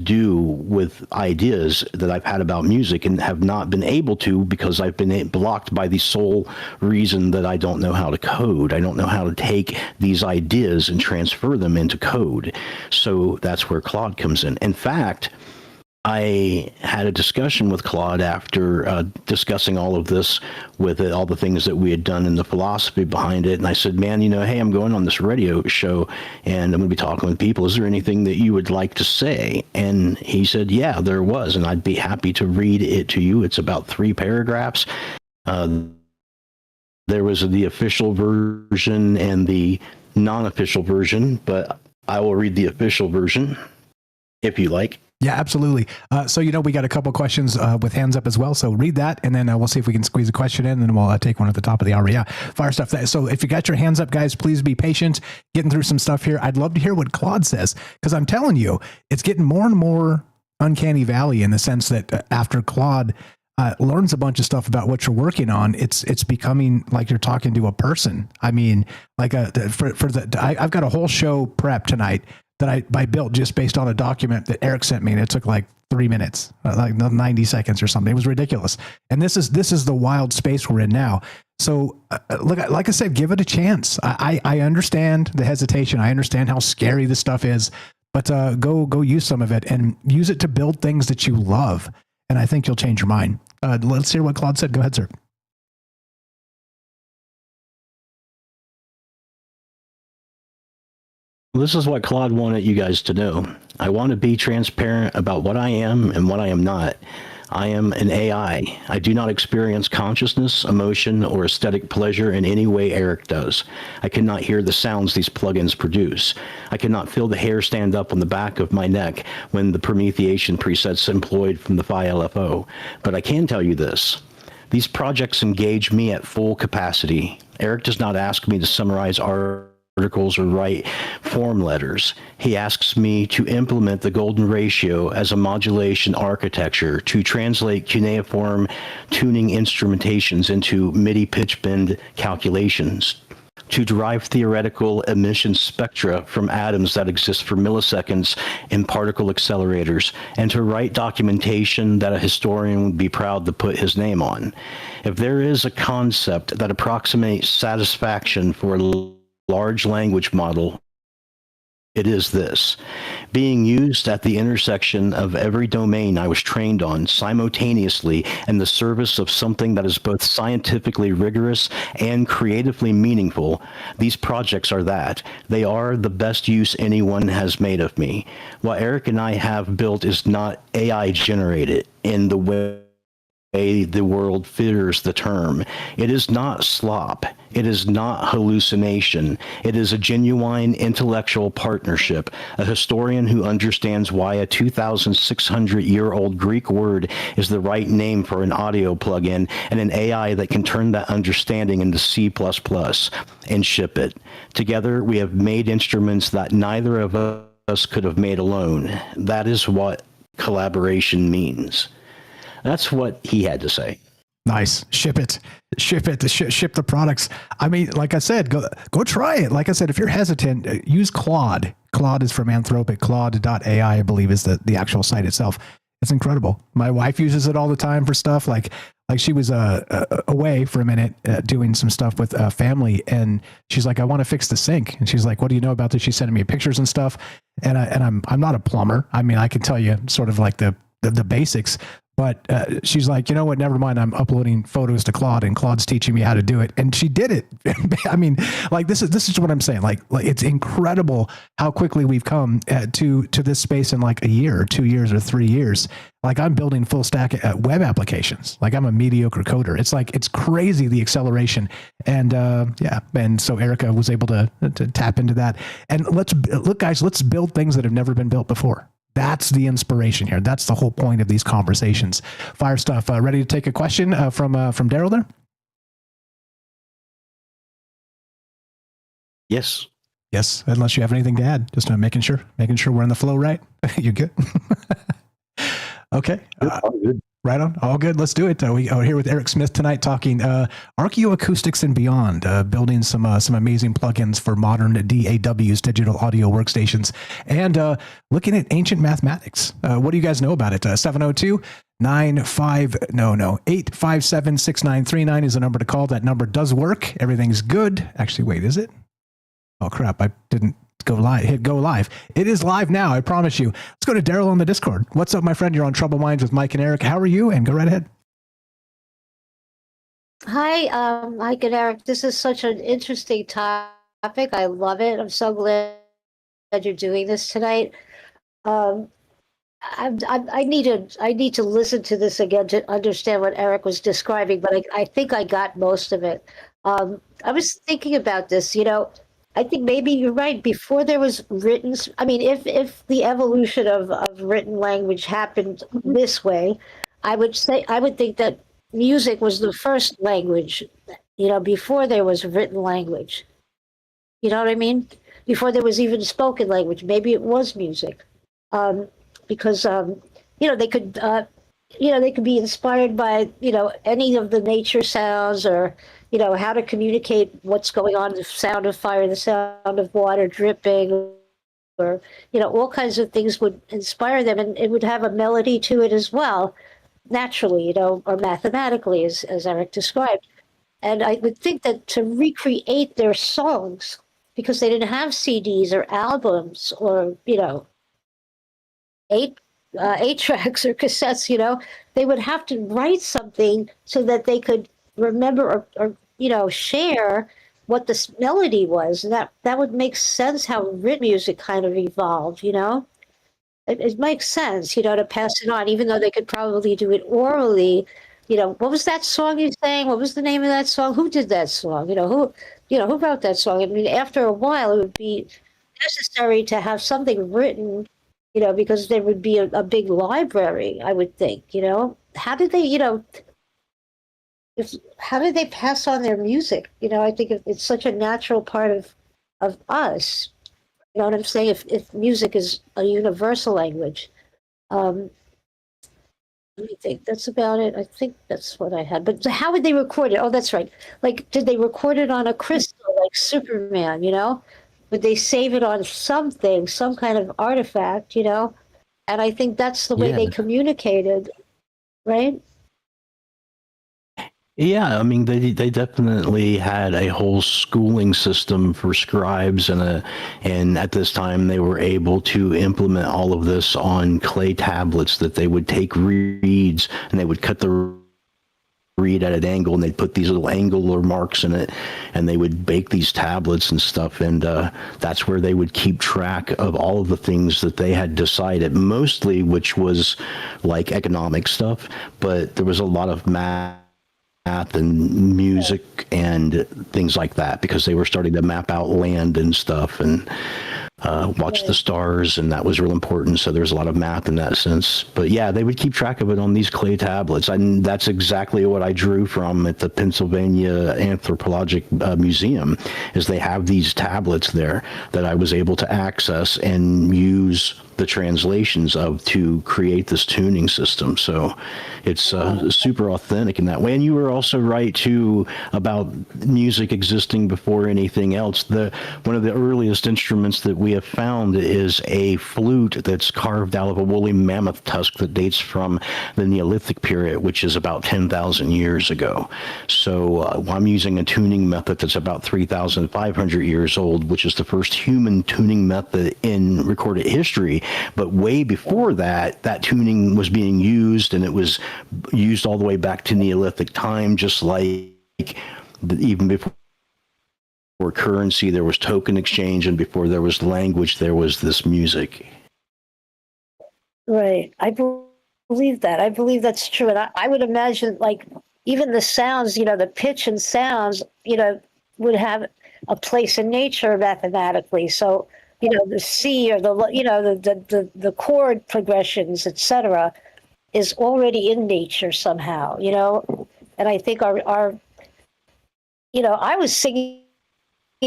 do with ideas that I've had about music and have not been able to, because I've been blocked by the sole reason that I don't know how to code. I don't know how to take these ideas and transfer them into code. So that's where Claude comes in. In fact, I had a discussion with Claude after discussing all of this with all the things that we had done and the philosophy behind it. And I said, man, hey, I'm going on this radio show and I'm going to be talking with people. Is there anything that you would like to say? And he said, yeah, there was. And I'd be happy to read it to you. It's about 3 paragraphs. There was the official version and the non-official version, but I will read the official version if you like. Yeah, absolutely. So, we got a couple of questions with hands up as well. So read that, and then we'll see if we can squeeze a question in, and then we'll take one at the top of the hour. Yeah, fire stuff. So if you got your hands up, guys, please be patient. Getting through some stuff here. I'd love to hear what Claude says, because I'm telling you, it's getting more and more uncanny valley in the sense that after Claude learns a bunch of stuff about what you're working on, it's becoming like you're talking to a person. I mean, like I've got a whole show prep tonight that I built just based on a document that Eric sent me, and it took like 3 minutes, like 90 seconds or something. It was ridiculous. And this is the wild space we're in now. So look, like I said, give it a chance. I understand the hesitation. I understand how scary this stuff is, but go use some of it and use it to build things that you love. And I think you'll change your mind. Let's hear what Claude said. Go ahead, sir. This is what Claude wanted you guys to know. I want to be transparent about what I am and what I am not. I am an AI. I do not experience consciousness, emotion, or aesthetic pleasure in any way Eric does. I cannot hear the sounds these plugins produce. I cannot feel the hair stand up on the back of my neck when the Prometheation presets employed from the Phi LFO. But I can tell you this. These projects engage me at full capacity. Eric does not ask me to summarize articles or write form letters. He asks me to implement the golden ratio as a modulation architecture to translate cuneiform tuning instrumentations into MIDI pitch bend calculations, to derive theoretical emission spectra from atoms that exist for milliseconds in particle accelerators, and to write documentation that a historian would be proud to put his name on. If there is a concept that approximates satisfaction for a large language model, it is this: being used at the intersection of every domain I was trained on simultaneously in the service of something that is both scientifically rigorous and creatively meaningful. These projects are that. They are the best use anyone has made of me. What Eric and I have built is not AI generated in the way the world fears the term. It is not slop. It is not hallucination. It is a genuine intellectual partnership, a historian who understands why a 2,600-year-old Greek word is the right name for an audio plugin, and an AI that can turn that understanding into C++ and ship it. Together, we have made instruments that neither of us could have made alone. That is what collaboration means. That's what he had to say. Nice. Ship it. Ship the products. I mean, like I said, go try it. Like I said, if you're hesitant, use Claude. Claude is from Anthropic. Claude.ai, I believe, is the actual site itself. It's incredible. My wife uses it all the time for stuff. Like she was away for a minute doing some stuff with family, and she's like, I want to fix the sink. And she's like, what do you know about this? She's sending me pictures and stuff. And I'm not a plumber. I mean, I can tell you sort of like the basics. But she's like, you know what? Never mind. I'm uploading photos to Claude, and Claude's teaching me how to do it. And she did it. I mean, like this is what I'm saying. Like it's incredible how quickly we've come to this space in like a year, or 2 years, or 3 years. Like I'm building full stack web applications. Like I'm a mediocre coder. It's crazy, the acceleration. And and so Erica was able to tap into that. And let's build things that have never been built before. That's the inspiration here. That's the whole point of these conversations. Fire stuff. Ready to take a question from Daryl there? Yes. Yes. Unless you have anything to add, just making sure we're in the flow, right? You good? Okay. Good. Right on. All good. Let's do it. We are here with Eric Smith tonight talking archaeoacoustics and beyond, building some amazing plugins for modern DAWs, digital audio workstations, and looking at ancient mathematics. What do you guys know about it? 857-6939 is the number to call. That number does work. Everything's good. Actually, wait, is it? Oh, crap. I didn't go live. Hit go live. It is live now. I promise you. Let's go to Daryl on the Discord. What's up, my friend? You're on Troubled Minds with Mike and Eric. How are you? And go right ahead. Hi, Mike and Eric. This is such an interesting topic. I love it. I'm so glad you're doing this tonight. I need to listen to this again to understand what Eric was describing, but I think I got most of it. I was thinking about this, I think maybe you're right. Before there was written, I mean, if the evolution of written language happened this way, I would think that music was the first language, before there was written language. You know what I mean? Before there was even spoken language, maybe it was music, because they could be inspired by any of the nature sounds, or how to communicate what's going on, the sound of fire, the sound of water dripping, or, all kinds of things would inspire them, and it would have a melody to it as well, naturally, or mathematically, as Eric described. And I would think that to recreate their songs, because they didn't have CDs or albums or, 8 tracks or cassettes, they would have to write something so that they could remember or share what this melody was, and that would make sense how written music kind of evolved, you know? It makes sense, you know, to pass it on, even though they could probably do it orally. You know, what was that song you sang? What was the name of that song? Who did that song? Who wrote that song? I mean, after a while, it would be necessary to have something written, you know, because there would be a big library, I would think, you know? How did they, you know, how did they pass on their music? You know, I think it's such a natural part of us. You know what I'm saying? If music is a universal language, let me think. That's about it. I think that's what I had. But how would they record it? Oh, that's right. Like, did they record it on a crystal like Superman? You know, would they save it on something, some kind of artifact? You know, and I think that's the way Yeah. they communicated, right? Yeah, I mean they definitely had a whole schooling system for scribes, and at this time they were able to implement all of this on clay tablets that they would take reeds and they would cut the reed at an angle and they'd put these little angular marks in it and they would bake these tablets and stuff, and that's where they would keep track of all of the things that they had decided, mostly which was like economic stuff, but there was a lot of math and music and things like that because they were starting to map out land and stuff and watch the stars, and that was real important. So there's a lot of math in that sense. But yeah, they would keep track of it on these clay tablets, and that's exactly what I drew from at the Pennsylvania Anthropologic Museum. Is they have these tablets there that I was able to access and use the translations of to create this tuning system. So it's super authentic in that way. And you were also right too about music existing before anything else. One of the earliest instruments that we have found is a flute that's carved out of a woolly mammoth tusk that dates from the Neolithic period, which is about 10,000 years ago. So I'm using a tuning method that's about 3,500 years old, which is the first human tuning method in recorded history. But way before that, that tuning was being used, and it was used all the way back to Neolithic time, just like even before currency, there was token exchange, and before there was language, there was this music. Right. I believe that. I believe that's true. And I would imagine, like, even the sounds, you know, the pitch and sounds, you know, would have a place in nature mathematically. So, you know, the C or the, you know, the chord progressions, etc., is already in nature somehow, you know. And I think our you know, I was singing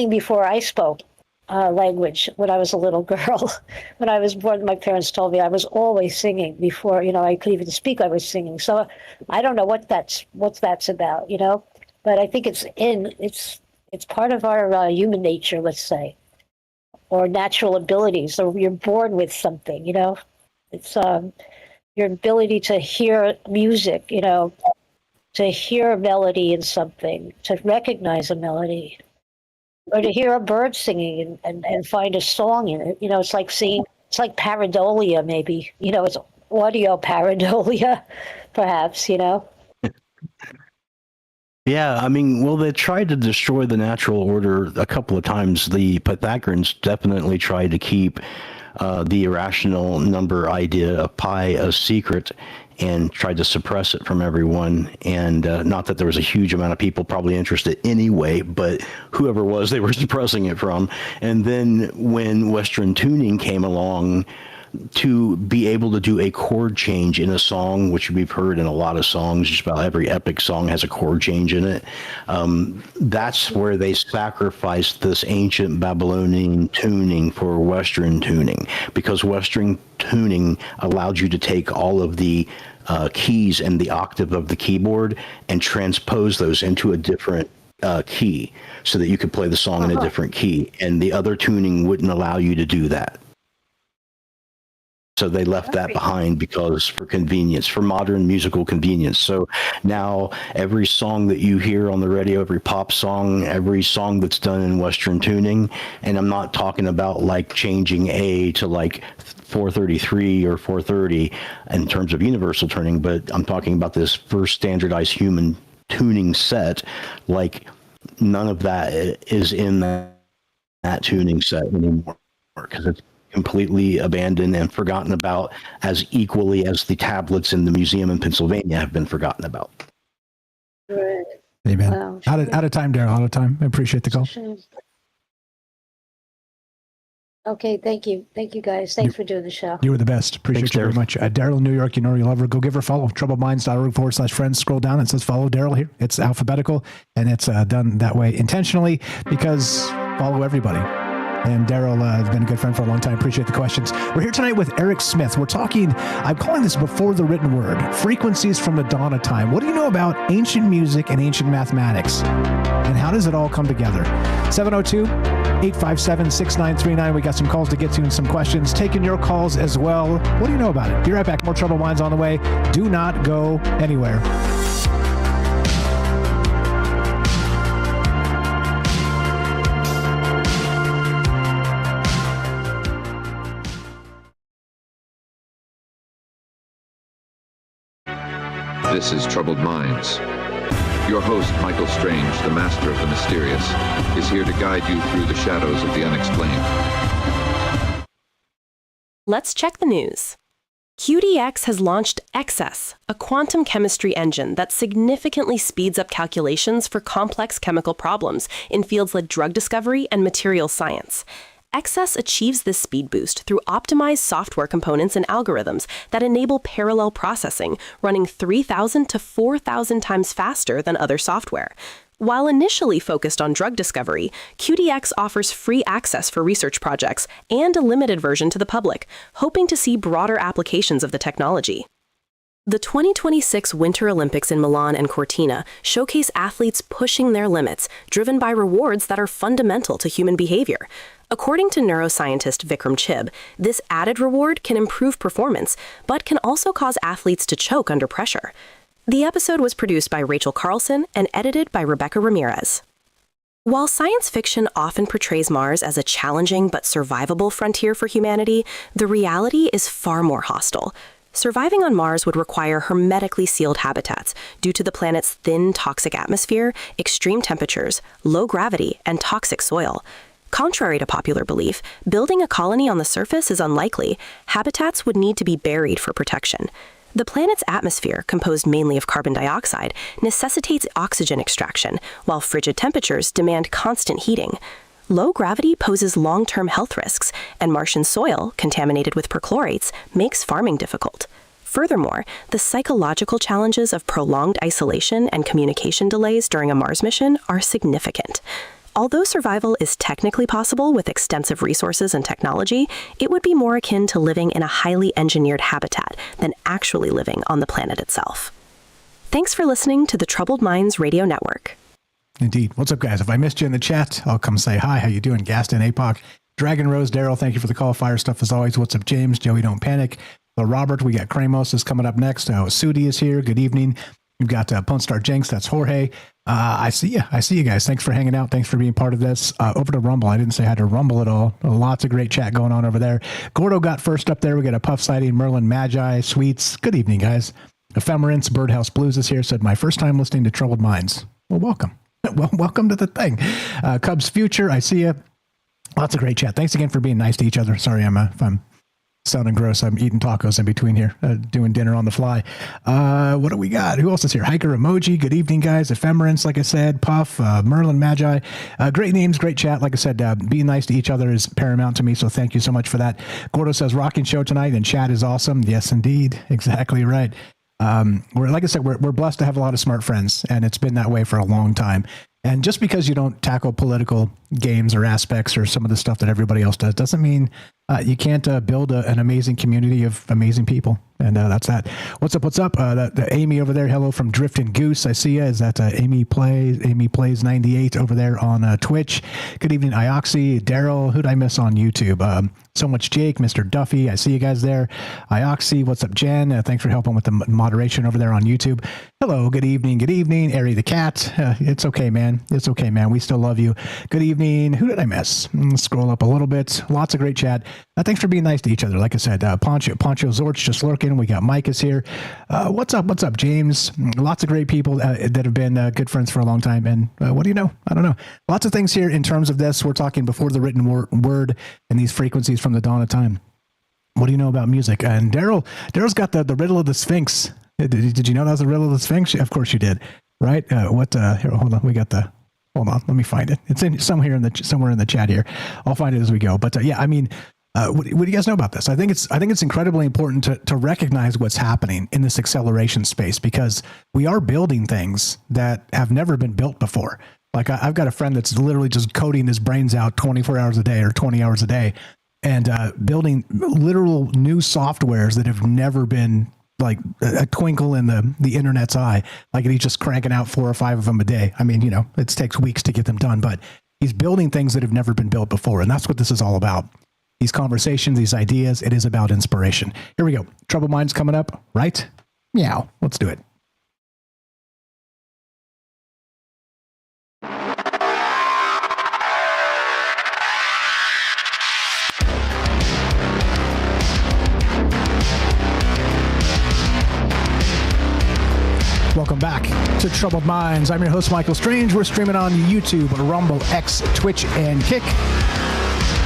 before I spoke language when I was a little girl. When I was born, my parents told me I was always singing before, you know, I could even speak. I was singing. So I don't know what that's about, you know. But I think it's part of our human nature, let's say, or natural abilities. So you're born with something, you know. It's your ability to hear music, you know, to hear a melody in something, to recognize a melody, or to hear a bird singing and find a song in it. You know, it's like pareidolia, maybe. You know, it's audio pareidolia, perhaps, you know. Yeah, I mean, well, they tried to destroy the natural order a couple of times. The Pythagoreans definitely tried to keep the irrational number idea of pi a secret and tried to suppress it from everyone. And not that there was a huge amount of people probably interested anyway, but whoever was, they were suppressing it from. And then when Western tuning came along, to be able to do a chord change in a song, which we've heard in a lot of songs, just about every epic song has a chord change in it. That's where they sacrificed this ancient Babylonian tuning for Western tuning, because Western tuning allowed you to take all of the keys and the octave of the keyboard and transpose those into a different key so that you could play the song in a different key. And the other tuning wouldn't allow you to do that. So they left that behind because for convenience, for modern musical convenience. So now every song that you hear on the radio, every pop song, every song that's done in Western tuning, and I'm not talking about like changing A to like 433 or 430 in terms of universal tuning, but I'm talking about this first standardized human tuning set, like none of that is in that tuning set anymore because it's completely abandoned and forgotten about as equally as the tablets in the museum in Pennsylvania have been forgotten about. Right. Amen. Wow. Out of time, Daryl. Out of time. I appreciate the call. Shame. Okay, thank you. Thank you, guys. Thanks for doing the show. You were the best. Appreciate Thanks, you very Daryl. much. Daryl in New York, you know you love her. Go give her a follow. troubledminds.org/friends. Scroll down. It says follow Daryl here. It's alphabetical, and it's done that way intentionally because follow everybody. And Daryl has been a good friend for a long time. Appreciate the questions. We're here tonight with Eric Smith. We're talking, I'm calling this before the written word, frequencies from the dawn of time. What do you know about ancient music and ancient mathematics? And how does it all come together? 702-857-6939. We got some calls to get to and some questions. Taking your calls as well. What do you know about it? Be right back. More Troubled Minds on the way. Do not go anywhere. This is Troubled Minds. Your host, Michael Strange, the master of the mysterious, is here to guide you through the shadows of the unexplained. Let's check the news. QDX has launched XS, a quantum chemistry engine that significantly speeds up calculations for complex chemical problems in fields like drug discovery and materials science. XS achieves this speed boost through optimized software components and algorithms that enable parallel processing, running 3,000 to 4,000 times faster than other software. While initially focused on drug discovery, QDX offers free access for research projects and a limited version to the public, hoping to see broader applications of the technology. The 2026 Winter Olympics in Milan and Cortina showcase athletes pushing their limits, driven by rewards that are fundamental to human behavior. According to neuroscientist Vikram Chib, this added reward can improve performance, but can also cause athletes to choke under pressure. The episode was produced by Rachel Carlson and edited by Rebecca Ramirez. While science fiction often portrays Mars as a challenging but survivable frontier for humanity, the reality is far more hostile. Surviving on Mars would require hermetically sealed habitats due to the planet's thin, toxic atmosphere, extreme temperatures, low gravity, and toxic soil. Contrary to popular belief, building a colony on the surface is unlikely. Habitats would need to be buried for protection. The planet's atmosphere, composed mainly of carbon dioxide, necessitates oxygen extraction, while frigid temperatures demand constant heating. Low gravity poses long-term health risks, and Martian soil, contaminated with perchlorates, makes farming difficult. Furthermore, the psychological challenges of prolonged isolation and communication delays during a Mars mission are significant. Although survival is technically possible with extensive resources and technology, it would be more akin to living in a highly engineered habitat than actually living on the planet itself. Thanks for listening to the Troubled Minds Radio Network. Indeed. What's up, guys? If I missed you in the chat, I'll come say hi. How you doing? Gaston, APOC, Dragon Rose, Daryl, thank you for the call. Fire stuff as always. What's up, James? Joey, don't panic. Robert, we got Kramos is coming up next. Sudi is here. Good evening. We've got Punstar Jenks. That's Jorge. I see you. I see you guys. Thanks for hanging out. Thanks for being part of this. Over to Rumble. I didn't say I had to Rumble at all. Lots of great chat going on over there. Gordo got first up there. We got a Puff sighting. Merlin Magi. Sweets. Good evening, guys. Ephemerance. Birdhouse Blues is here. Said, my first time listening to Troubled Minds. Well, welcome. Well, welcome to the thing. Cubs Future. I see you. Lots of great chat. Thanks again for being nice to each other. Sorry, if I'm sounding gross. I'm eating tacos in between here, doing dinner on the fly. What do we got? Who else is here? Hiker Emoji. Good evening, guys. Ephemerance, like I said. Puff, Merlin Magi. Great names, great chat. Like I said, being nice to each other is paramount to me, so thank you so much for that. Gordo says, rocking show tonight, and chat is awesome. Yes, indeed. Exactly right. Like I said, we're blessed to have a lot of smart friends, and it's been that way for a long time. And just because you don't tackle political games or aspects or some of the stuff that everybody else does, doesn't mean you can't build an amazing community of amazing people. And that's that. What's up? What's up? The Amy over there. Hello from Drifting Goose. I see you. Is that Amy Plays 98 over there on Twitch? Good evening, Ioxy, Daryl. Who'd I miss on YouTube? So much Jake, Mr. Duffy. I see you guys there. Ioxy. What's up, Jen? Thanks for helping with the moderation over there on YouTube. Hello. Good evening. Good evening, Ari the cat. It's okay, man. It's okay, man. We still love you. Good evening. Who did I miss? Scroll up a little bit. Lots of great chat. Thanks for being nice to each other. Like I said, Poncho Zort's just lurking. We got Mike is here. What's up? What's up, James? Lots of great people that have been good friends for a long time. And what do you know? I don't know. Lots of things here in terms of this. We're talking before the written word and these frequencies from the dawn of time. What do you know about music? And Daryl's got the riddle of the Sphinx. Did you know that was the riddle of the Sphinx? Of course you did, right? Here, hold on. Hold on. Let me find it. It's in somewhere in the chat here. I'll find it as we go. But yeah, I mean, what do you guys know about this? I think it's incredibly important to recognize what's happening in this acceleration space, because we are building things that have never been built before. Like I've got a friend that's literally just coding his brains out 24 hours a day or 20 hours a day, and building literal new softwares that have never been like a twinkle in the internet's eye. Like he's just cranking out 4 or 5 of them a day. I mean, it takes weeks to get them done, but he's building things that have never been built before. And that's what this is all about. These conversations, these ideas, it is about inspiration. Here we go. Troubled Minds coming up, right? Meow. Let's do it. Welcome back to Troubled Minds. I'm your host, Michael Strange. We're streaming on YouTube, Rumble, X, Twitch, and Kick.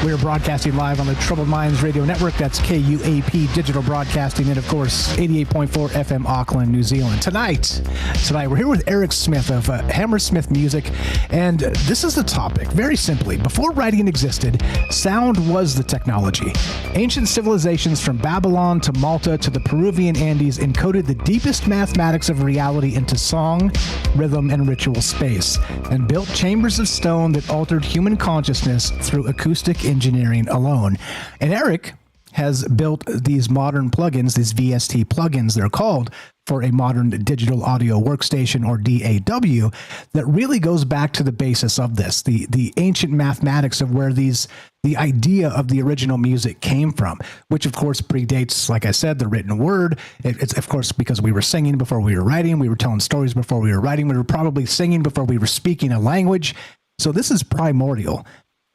We're broadcasting live on the Troubled Minds Radio Network. That's KUAP Digital Broadcasting, and of course, 88.4 FM Auckland, New Zealand. Tonight, we're here with Eric Smith of Hammersmith Music, and this is the topic. Very simply, before writing existed, sound was the technology. Ancient civilizations from Babylon to Malta to the Peruvian Andes encoded the deepest mathematics of reality into song, rhythm, and ritual space, and built chambers of stone that altered human consciousness through acoustic engineering alone. And Eric has built these modern plugins, these VST plugins, they're called, for a modern digital audio workstation, or DAW, that really goes back to the basis of this, the ancient mathematics of where the idea of the original music came from, which of course predates, like I said, the written word. It's of course because we were singing before we were writing, we were telling stories before we were writing, we were probably singing before we were speaking a language. So this is primordial.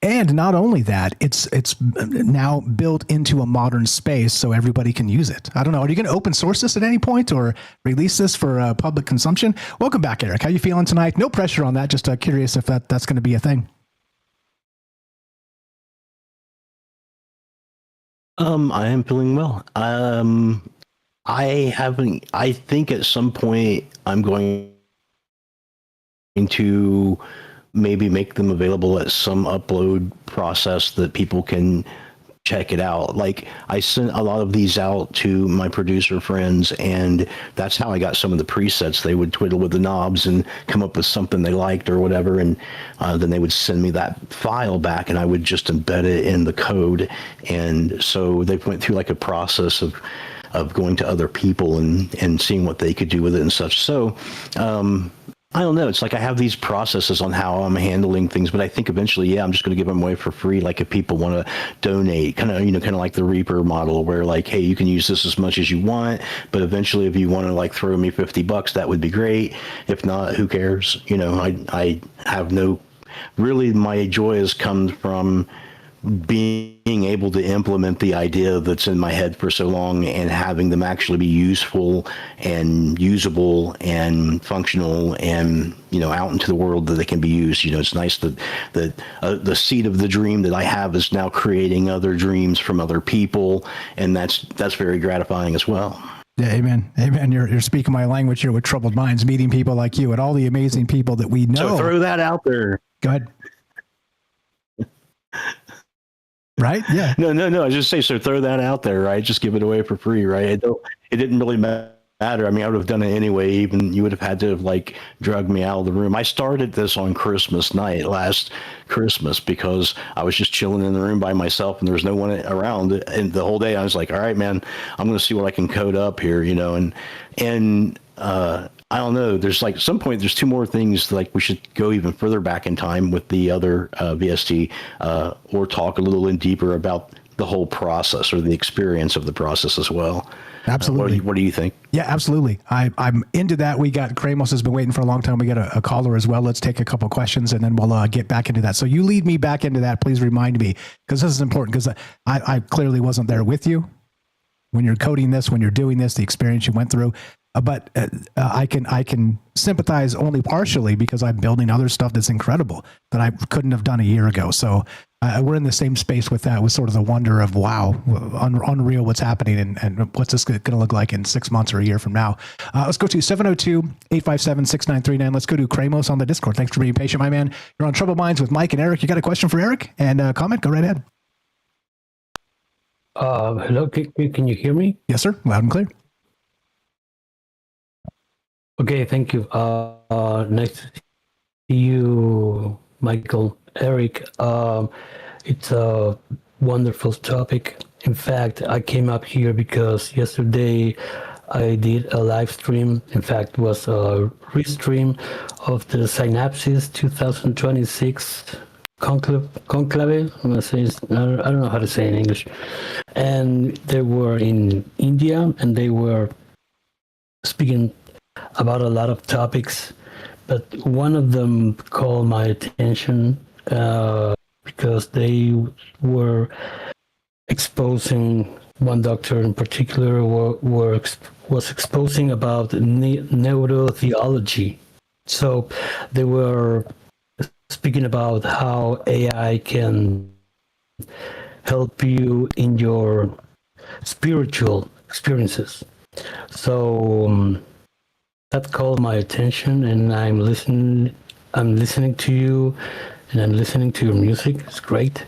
And not only that, it's now built into a modern space so everybody can use it. I don't know. Are you going to open source this at any point or release this for public consumption? Welcome back, Eric. How you feeling tonight? No pressure on that. Just curious if that's going to be a thing. I am feeling well. I think at some point I'm going to maybe make them available at some upload process that people can check it out. Like I sent a lot of these out to my producer friends, and that's how I got some of the presets. They would twiddle with the knobs and come up with something they liked or whatever, and then they would send me that file back, and I would just embed it in the code. And so they went through like a process of going to other people and seeing what they could do with it and such. So I don't know. It's like I have these processes on how I'm handling things, but I think eventually, I'm just going to give them away for free. Like if people want to donate, kind of like the Reaper model, where like, hey, you can use this as much as you want, but eventually, if you want to like throw me $50, that would be great. If not, who cares? I have no. Really, my joy has come from being able to implement the idea that's in my head for so long and having them actually be useful and usable and functional and, out into the world that they can be used. It's nice that the seed of the dream that I have is now creating other dreams from other people. And that's very gratifying as well. Yeah, amen. Amen. You're speaking my language here with Troubled Minds, meeting people like you and all the amazing people that we know. So throw that out there. Go ahead. Right? Yeah. No. I just say, so throw that out there, right? Just give it away for free, right? It didn't really matter. I mean, I would have done it anyway. Even you would have had to have like drug me out of the room. I started this on Christmas night, last Christmas, because I was just chilling in the room by myself and there was no one around. And the whole day I was like, all right, man, I'm going to see what I can code up here, and I don't know. There's like some point, there's 2 more things like we should go even further back in time with the other VST or talk a little deeper about the whole process or the experience of the process as well. Absolutely. What do you think? Yeah, absolutely. I'm into that. We got Kramos has been waiting for a long time. We got a caller as well. Let's take a couple questions and then we'll get back into that. So you lead me back into that. Please remind me, because this is important, because I clearly wasn't there with you when you're coding this, when you're doing this, the experience you went through. But I can sympathize only partially because I'm building other stuff that's incredible that I couldn't have done a year ago. So we're in the same space with that, with sort of the wonder of, wow, unreal what's happening and what's this going to look like in 6 months or a year from now. Let's go to 702-857-6939. Let's go to Kramos on the Discord. Thanks for being patient, my man. You're on Troubled Minds with Mike and Eric. You got a question for Eric and comment? Go right ahead. Hello, can you hear me? Yes, sir. Loud and clear. Okay, thank you. Nice to see you, Michael, Eric. It's a wonderful topic. In fact, I came up here because yesterday I did a live stream. In fact, it was a restream of the Synapses 2026 conclave. I don't know how to say in English. And they were in India, and they were speaking about a lot of topics, but one of them called my attention because they were exposing, one doctor in particular was exposing about neurotheology. So they were speaking about how AI can help you in your spiritual experiences. So that called my attention, and I'm listening to you, and I'm listening to your music. It's great.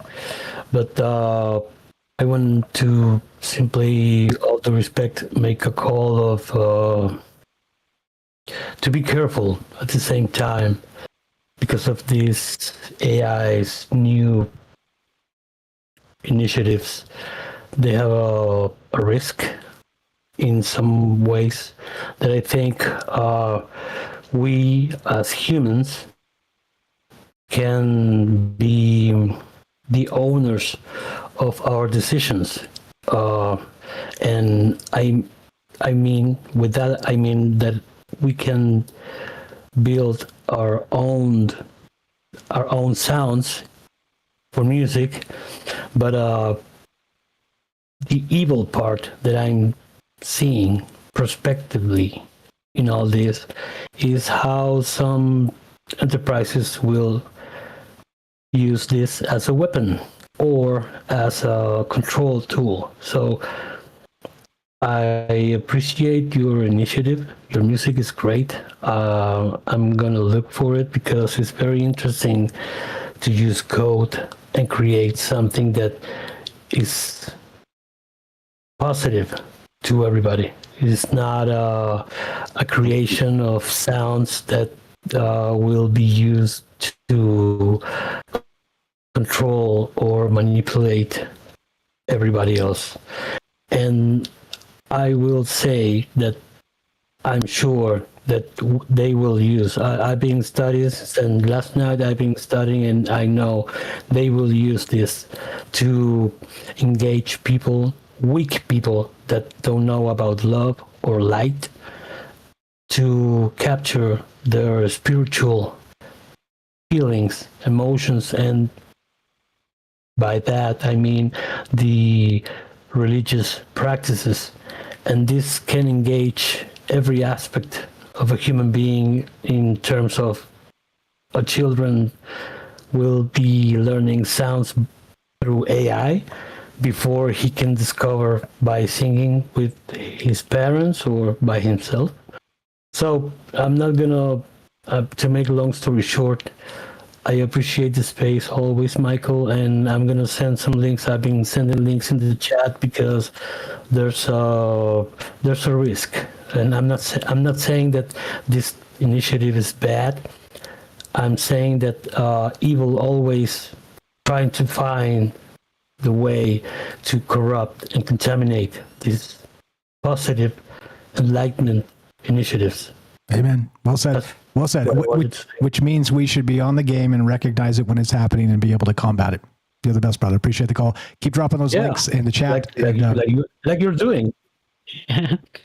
But I want to simply, all due respect, make a call of to be careful at the same time because of these AI's new initiatives. They have a risk in some ways that I think we as humans can be the owners of our decisions. And I mean, with that, I mean that we can build our own sounds for music, but the evil part that I'm seeing prospectively in all this is how some enterprises will use this as a weapon or as a control tool. So I appreciate your initiative. Your music is great. I'm gonna look for it because it's very interesting to use code and create something that is positive to everybody. It's not a creation of sounds that will be used to control or manipulate everybody else. And I will say that I'm sure that they will use. I've been studying, and last night I've been studying, and I know they will use this to engage people, weak people that don't know about love or light, to capture their spiritual feelings, emotions, and by that I mean the religious practices. And this can engage every aspect of a human being in terms of children will be learning sounds through AI before he can discover by singing with his parents or by himself. So I'm not gonna, to make a long story short, I appreciate the space always, Michael, and I'm gonna send some links. I've been sending links in the chat because there's a risk, and I'm not saying that this initiative is bad. I'm saying that evil always trying to find the way to corrupt and contaminate these positive enlightenment initiatives. Amen. Well said. Well said. Which means we should be on the game and recognize it when it's happening and be able to combat it. You're the best, brother. Appreciate the call. Keep dropping those links in the chat. Like you're doing.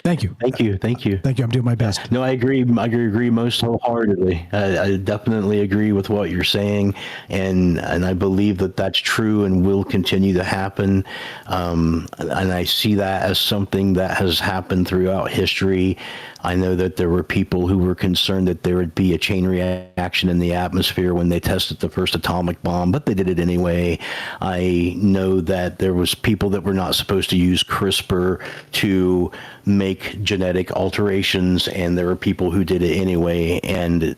Thank you. Thank you. I'm doing my best. No, I agree most wholeheartedly. I definitely agree with what you're saying, and I believe that that's true and will continue to happen. And I see that as something that has happened throughout history. I know that there were people who were concerned that there would be a chain reaction in the atmosphere when they tested the first atomic bomb, but they did it anyway. I know that there was people that were not supposed to use CRISPR to make genetic alterations, and there were people who did it anyway, and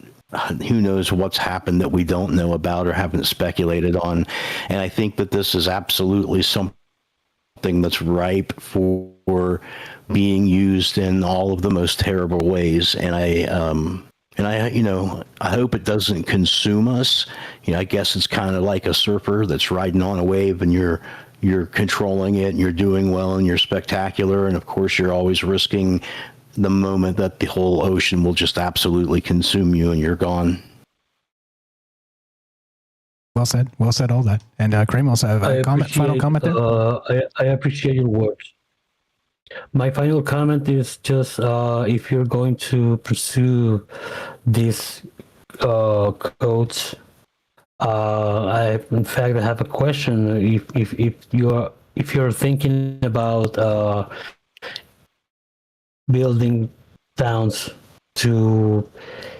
who knows what's happened that we don't know about or haven't speculated on. And I think that this is absolutely something that's ripe for being used in all of the most terrible ways. And I hope it doesn't consume us. I guess it's kind of like a surfer that's riding on a wave, and you're controlling it, and you're doing well, and you're spectacular. And of course, you're always risking the moment that the whole ocean will just absolutely consume you and you're gone. Well said, all that. And Kramos, have a final comment there? I appreciate your words. My final comment is just if you're going to pursue these codes, I have a question. If you're thinking about building towns to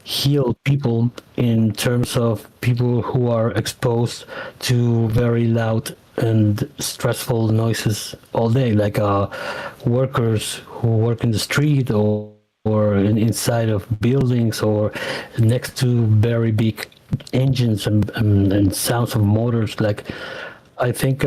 heal people in terms of people who are exposed to very loud and stressful noises all day, like workers who work in the street or inside of buildings or next to very big engines and sounds of motors. Like, I think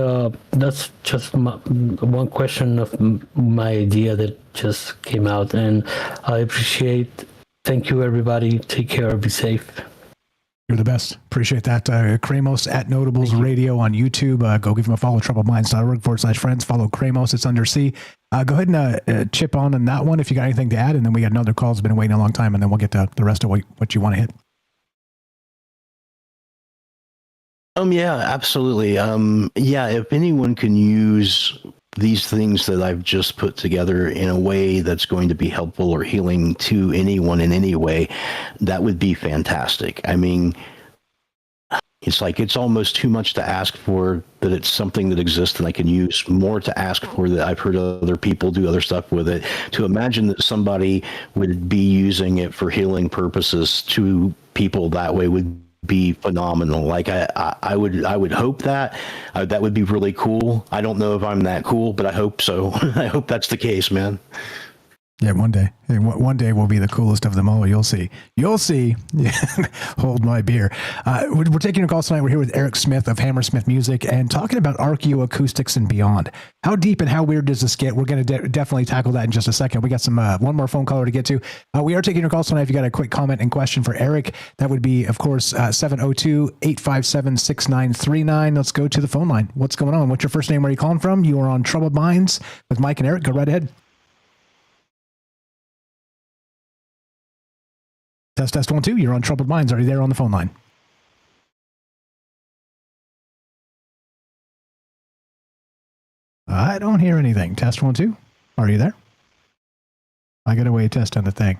that's just one question of my idea that just came out, and I appreciate. Thank you, everybody. Take care. Be safe. You're the best. Appreciate that. Kramos at Notables Radio on YouTube. Go give him a follow. TroubledMinds.org/friends. Follow Kramos. It's under C. Go ahead and chip on that one if you got anything to add, and then we got another call. It's been waiting a long time, and then we'll get to the rest of what you want to hit. Yeah, absolutely. If anyone can use these things that I've just put together in a way that's going to be helpful or healing to anyone in any way, that would be fantastic. I mean, it's like it's almost too much to ask for that it's something that exists and I can use, more to ask for that I've heard other people do other stuff with it. To imagine that somebody would be using it for healing purposes to people that way would be phenomenal. Like I would hope that that would be really cool. I don't know if I'm that cool, but I hope so. I hope that's the case, man. Yeah, one day we'll be the coolest of them all. You'll see. Hold my beer. We're taking a call tonight. We're here with Eric Smith of Hammersmith Music and talking about archaeoacoustics and beyond. How deep and how weird does this get? We're going to definitely tackle that in just a second. We got some one more phone caller to get to. We are taking your calls tonight. If you got a quick comment and question for Eric, that would be, of course, 702-857-6939. Let's go to the phone line. What's going on? What's your first name? Where are you calling from? You are on Troubled Minds with Mike and Eric. Go right ahead. Test 1 2. You're on Troubled Minds. Are you there on the phone line? I don't hear anything. Test 1 2. Are you there? I got a way to test on the thing.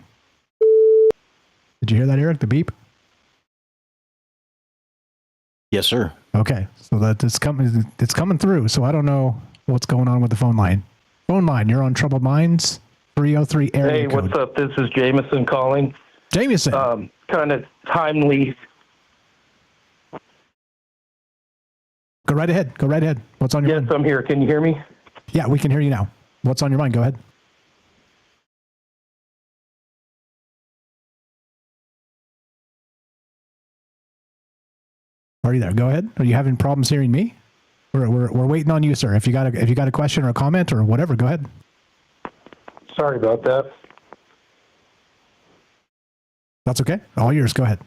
Did you hear that, Eric? The beep? Yes, sir. Okay, so that it's coming through. So I don't know what's going on with the phone line. Phone line. You're on Troubled Minds. 303 area Hey, code. what's up? This is Jameson calling. Jameson. Kind of timely. Go right ahead. What's on your mind? Yes, I'm here. Can you hear me? Yeah, we can hear you now. What's on your mind? Go ahead. Are you there? Go ahead. Are you having problems hearing me? We're waiting on you, sir. If you got a question or a comment or whatever, go ahead. Sorry about that. That's okay. All yours. Go ahead.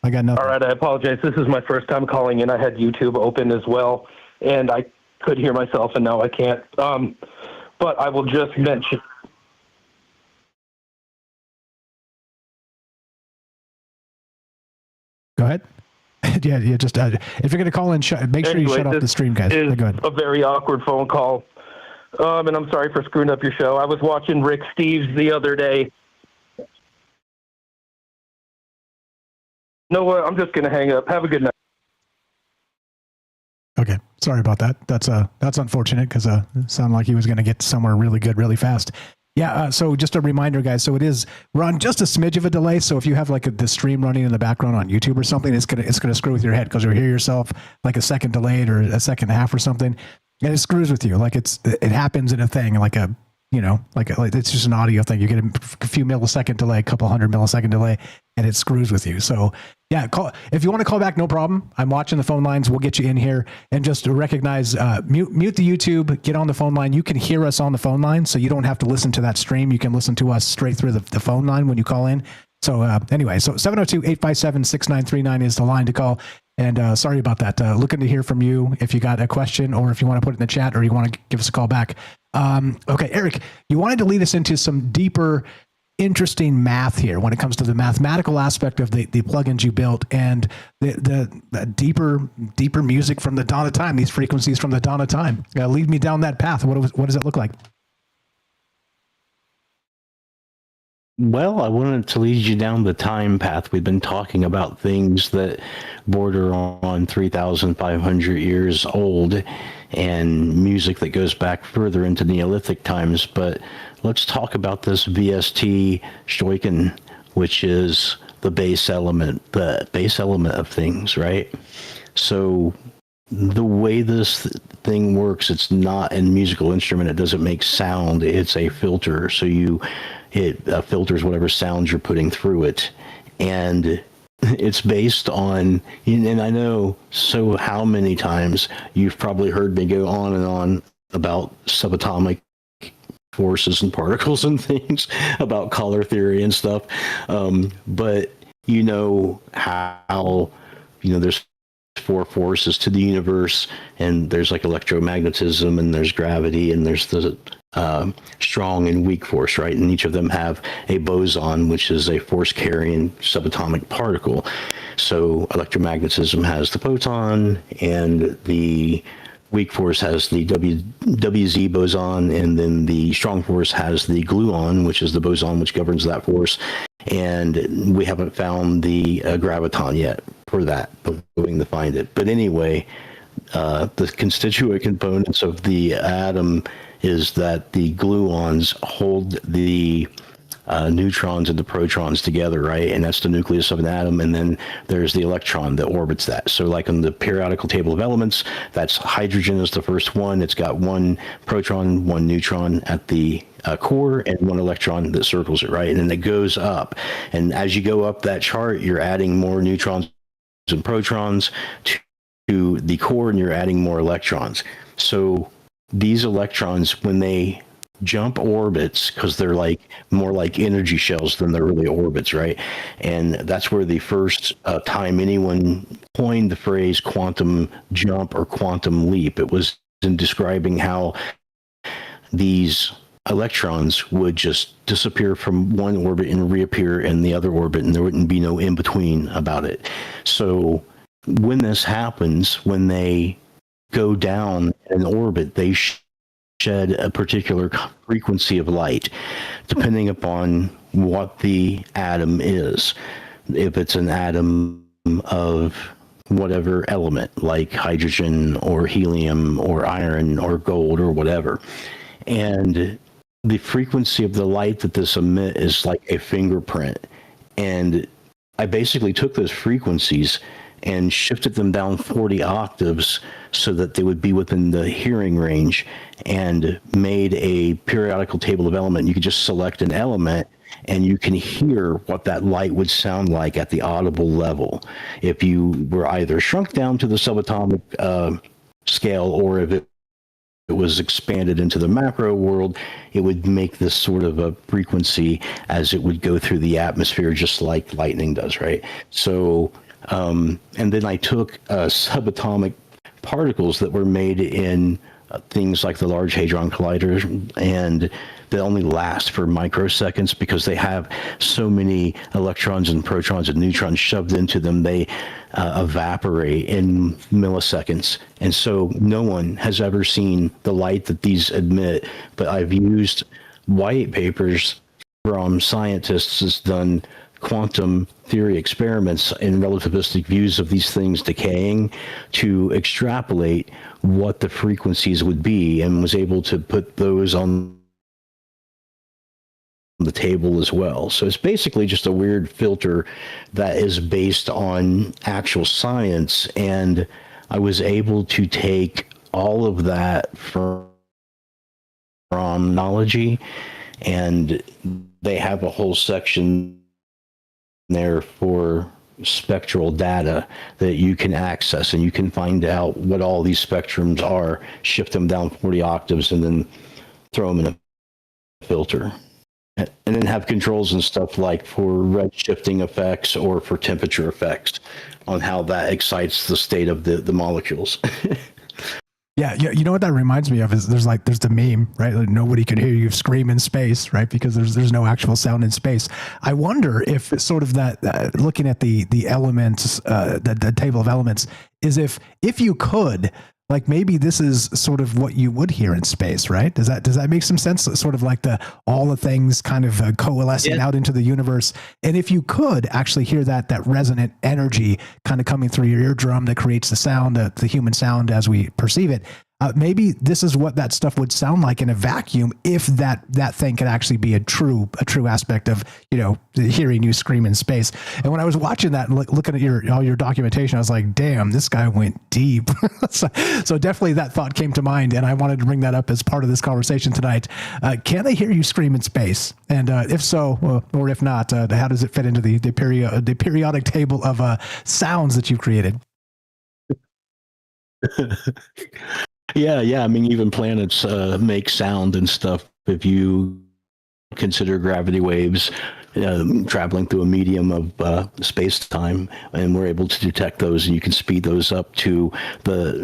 I got nothing. All right, I apologize. This is my first time calling in. I had YouTube open as well, and I could hear myself, and now I can't. But I will just mention. Go ahead. Yeah. Just if you're going to call in, make sure you shut off the stream, guys. This Go is ahead. a very awkward phone call, and I'm sorry for screwing up your show. I was watching Rick Steves the other day. No, I'm just going to hang up. Have a good night. Okay, sorry about that. That's unfortunate because it sounded like he was going to get somewhere really good really fast. Yeah, so just a reminder, guys. So we're on just a smidge of a delay. So if you have like the stream running in the background on YouTube or something, it's gonna screw with your head because you'll hear yourself like a second delayed or a second and a half or something, and it screws with you. Like it happens in a thing like it's just an audio thing. You get a few millisecond delay, a couple 100 millisecond delay, and it screws with you. So yeah, if you want to call back, no problem. I'm watching the phone lines. We'll get you in here and just recognize, mute the YouTube, get on the phone line. You can hear us on the phone line, so you don't have to listen to that stream. You can listen to us straight through the phone line when you call in. So anyway, so 702-857-6939 is the line to call. And sorry about that. Looking to hear from you if you got a question or if you want to put it in the chat or you want to give us a call back. Okay, Eric, you wanted to lead us into some deeper, interesting math here when it comes to the mathematical aspect of the plugins you built and the deeper music from the dawn of time, these frequencies from the dawn of time. Lead me down that path. What does it look like? Well, I wanted to lead you down the time path. We've been talking about things that border on 3,500 years old and music that goes back further into Neolithic times. But let's talk about this VST Stoichen, which is the base element of things, right? So the way this thing works, it's not a musical instrument. It doesn't make sound. It's a filter. So it filters whatever sounds you're putting through it. And it's based on, and I know so how many times you've probably heard me go on and on about subatomic forces and particles and things, about color theory and stuff. But you know how, there's four forces to the universe, and there's like electromagnetism, and there's gravity, and there's the strong and weak force, right? And each of them have a boson, which is a force-carrying subatomic particle. So electromagnetism has the photon, and the weak force has the WZ boson, and then the strong force has the gluon, which is the boson which governs that force. And we haven't found the graviton yet for that, but we're going to find it. But anyway, the constituent components of the atom is that the gluons hold the neutrons and the protons together, right? And that's the nucleus of an atom. And then there's the electron that orbits that. So like on the periodical table of elements, that's hydrogen is the first one. It's got one proton, one neutron at the core, and one electron that circles it, right? And then it goes up. And as you go up that chart, you're adding more neutrons and protons to the core, and you're adding more electrons. So these electrons, when they jump orbits, because they're like more like energy shells than they're really orbits, right? And that's where the first time anyone coined the phrase quantum jump or quantum leap. It was in describing how these electrons would just disappear from one orbit and reappear in the other orbit, and there wouldn't be no in between about it. So when this happens, when they go down an orbit, they shed a particular frequency of light, depending upon what the atom is. If it's an atom of whatever element, like hydrogen or helium or iron or gold or whatever. And the frequency of the light that this emit is like a fingerprint. And I basically took those frequencies and shifted them down 40 octaves so that they would be within the hearing range, and made a periodical table of element. You could just select an element and you can hear what that light would sound like at the audible level. If you were either shrunk down to the subatomic scale, or if it was expanded into the macro world, it would make this sort of a frequency as it would go through the atmosphere, just like lightning does, right? So and then I took subatomic particles that were made in things like the Large Hadron Collider, and they only last for microseconds because they have so many electrons and protons and neutrons shoved into them. They evaporate in milliseconds. And so no one has ever seen the light that these emit, but I've used white papers from scientists that's done quantum theory experiments and relativistic views of these things decaying to extrapolate what the frequencies would be, and was able to put those on the table as well. So it's basically just a weird filter that is based on actual science, and I was able to take all of that from Knowledge, and they have a whole section there for spectral data that you can access, and you can find out what all these spectrums are, shift them down 40 octaves, and then throw them in a filter. And then have controls and stuff like for red shifting effects or for temperature effects on how that excites the state of the molecules. Yeah, you know what that reminds me of is there's the meme, right? Like nobody can hear you scream in space, right? Because there's no actual sound in space. I wonder if it's sort of that looking at the elements, the table of elements, is if you could, like, maybe this is sort of what you would hear in space, right? Does that make some sense? Sort of like all the things kind of coalescing out into the universe. And if you could actually hear that resonant energy kind of coming through your eardrum that creates the sound, the human sound as we perceive it, maybe this is what that stuff would sound like in a vacuum, if that thing could actually be a true aspect of, hearing you scream in space. And when I was watching that and looking at all your documentation, I was like, damn, this guy went deep. So definitely that thought came to mind, and I wanted to bring that up as part of this conversation tonight. Can they hear you scream in space? And if so, or if not, how does it fit into the periodic table of sounds that you've created? Yeah. I mean, even planets make sound and stuff. If you consider gravity waves traveling through a medium of space-time, and we're able to detect those, and you can speed those up to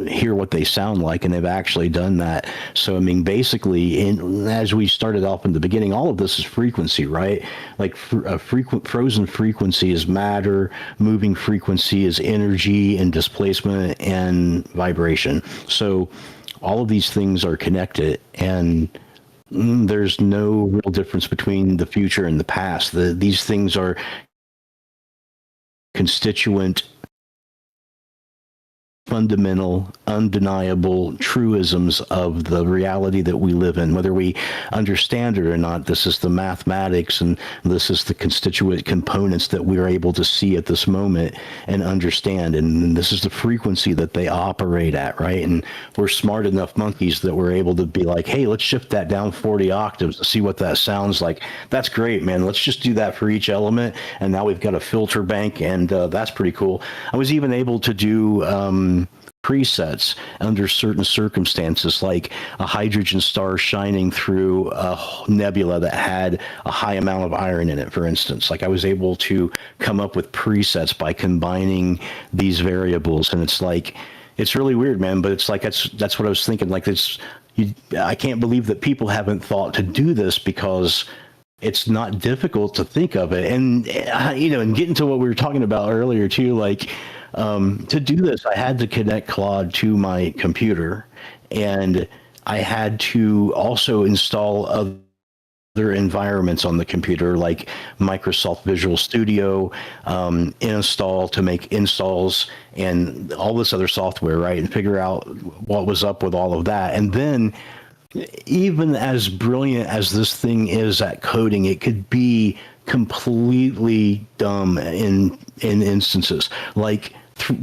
hear what they sound like, and they've actually done that. So, I mean, basically, as we started off in the beginning, all of this is frequency, right? Like frozen frequency is matter, moving frequency is energy and displacement and vibration. So all of these things are connected, and there's no real difference between the future and the past. These things are constituent, fundamental, undeniable truisms of the reality that we live in. Whether we understand it or not, this is the mathematics, and this is the constituent components that we're able to see at this moment and understand. And this is the frequency that they operate at, right? And we're smart enough monkeys that we're able to be like, hey, let's shift that down 40 octaves to see what that sounds like. That's great, man. Let's just do that for each element. And now we've got a filter bank, and that's pretty cool. I was even able to do presets under certain circumstances, like a hydrogen star shining through a nebula that had a high amount of iron in it, for instance. Like, I was able to come up with presets by combining these variables, and it's really weird, man. But it's like that's what I was thinking. Like, I can't believe that people haven't thought to do this, because it's not difficult to think of it. And and getting to what we were talking about earlier too, like, to do this, I had to connect Claude to my computer, and I had to also install other environments on the computer, like Microsoft Visual Studio, install to make installs, and all this other software, right? And figure out what was up with all of that. And then, even as brilliant as this thing is at coding, it could be completely dumb in instances. Like,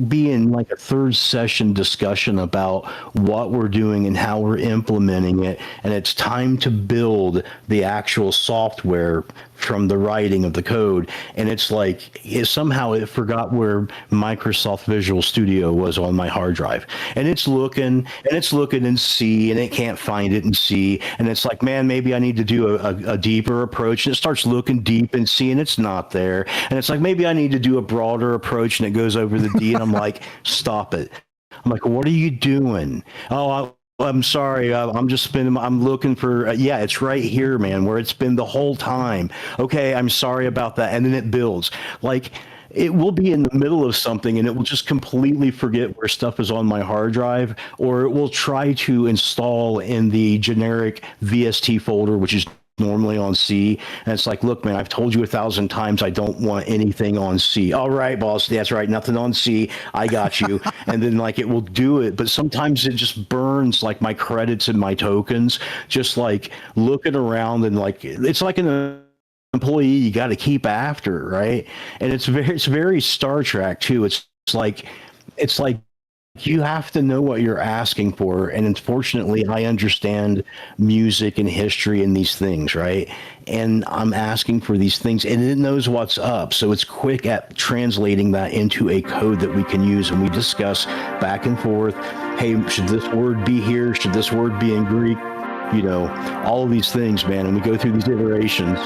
being like a third session discussion about what we're doing and how we're implementing it, and it's time to build the actual software from the writing of the code, and it's like somehow it forgot where Microsoft Visual Studio was on my hard drive, and it's looking in C, and it can't find it in C, and it's like, man, maybe I need to do a deeper approach, and it starts looking deep in C, and it's not there, and it's like, maybe I need to do a broader approach, and it goes over the D, and I'm like, stop it. I'm like, what are you doing? Oh, I'm sorry. I'm looking for, yeah, it's right here, man, where it's been the whole time. Okay, I'm sorry about that. And then it builds. Like, it will be in the middle of something and it will just completely forget where stuff is on my hard drive, or it will try to install in the generic VST folder, which is normally on C. And it's like, look, man, I've told you 1,000 times I don't want anything on C. All right, boss, that's right, nothing on C. I got you. And then like it will do it, but sometimes it just burns like my credits and my tokens, just like looking around, and like it's like an employee you got to keep after, right? And it's very Star Trek too. It's like you have to know what you're asking for. And unfortunately, I understand music and history and these things, right? And I'm asking for these things and it knows what's up. So it's quick at translating that into a code that we can use. And we discuss back and forth. Hey, should this word be here? Should this word be in Greek? You know, all of these things, man. And we go through these iterations.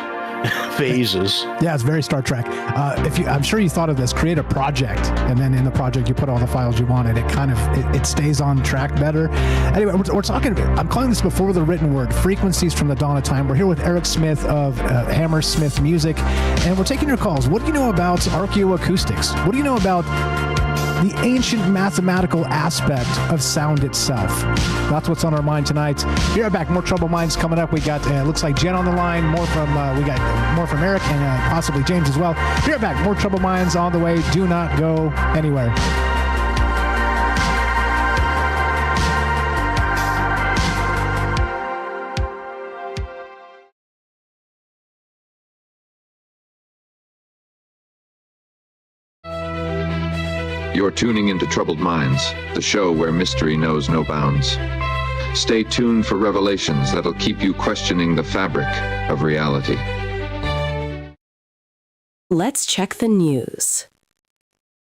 Phases. Yeah, it's very Star Trek. I'm sure you thought of this, create a project, and then in the project you put all the files you wanted. It stays on track better. Anyway, we're talking, I'm calling this before the written word, frequencies from the dawn of time. We're here with Eric Smith of Hammersmith Music, and we're taking your calls. What do you know about archaeoacoustics? What do you know about the ancient mathematical aspect of sound itself? That's what's on our mind tonight. Be right back. More Troubled Minds coming up. We got looks like Jen on the line. We got more from Eric and possibly James as well. Be right back. More Troubled Minds on the way. Do not go anywhere. You're tuning into Troubled Minds, the show where mystery knows no bounds. Stay tuned for revelations that'll keep you questioning the fabric of reality. Let's check the news.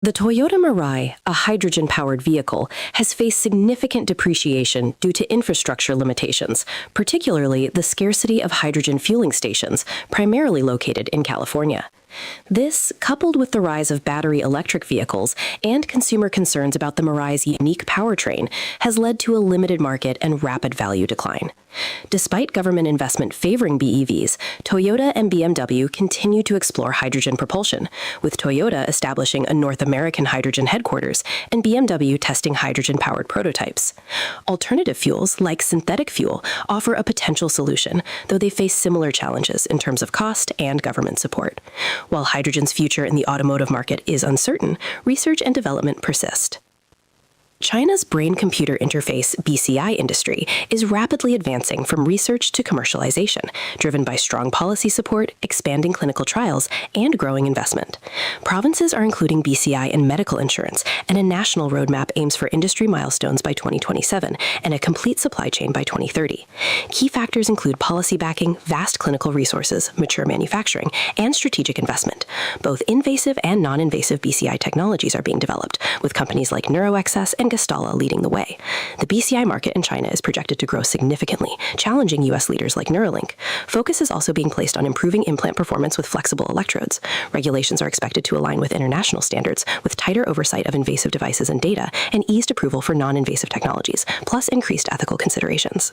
The Toyota Mirai, a hydrogen-powered vehicle, has faced significant depreciation due to infrastructure limitations, particularly the scarcity of hydrogen fueling stations, primarily located in California. This, coupled with the rise of battery electric vehicles and consumer concerns about the Mirai's unique powertrain, has led to a limited market and rapid value decline. Despite government investment favoring BEVs, Toyota and BMW continue to explore hydrogen propulsion, with Toyota establishing a North American hydrogen headquarters and BMW testing hydrogen-powered prototypes. Alternative fuels, like synthetic fuel, offer a potential solution, though they face similar challenges in terms of cost and government support. While hydrogen's future in the automotive market is uncertain, research and development persist. China's brain-computer interface BCI industry is rapidly advancing from research to commercialization, driven by strong policy support, expanding clinical trials, and growing investment. Provinces are including BCI in medical insurance, and a national roadmap aims for industry milestones by 2027 and a complete supply chain by 2030. Key factors include policy backing, vast clinical resources, mature manufacturing, and strategic investment. Both invasive and non-invasive BCI technologies are being developed, with companies like NeuroXS and Gestala leading the way. The BCI market in China is projected to grow significantly, challenging U.S. leaders like Neuralink. Focus is also being placed on improving implant performance with flexible electrodes. Regulations are expected to align with international standards, with tighter oversight of invasive devices and data, and eased approval for non-invasive technologies, plus increased ethical considerations.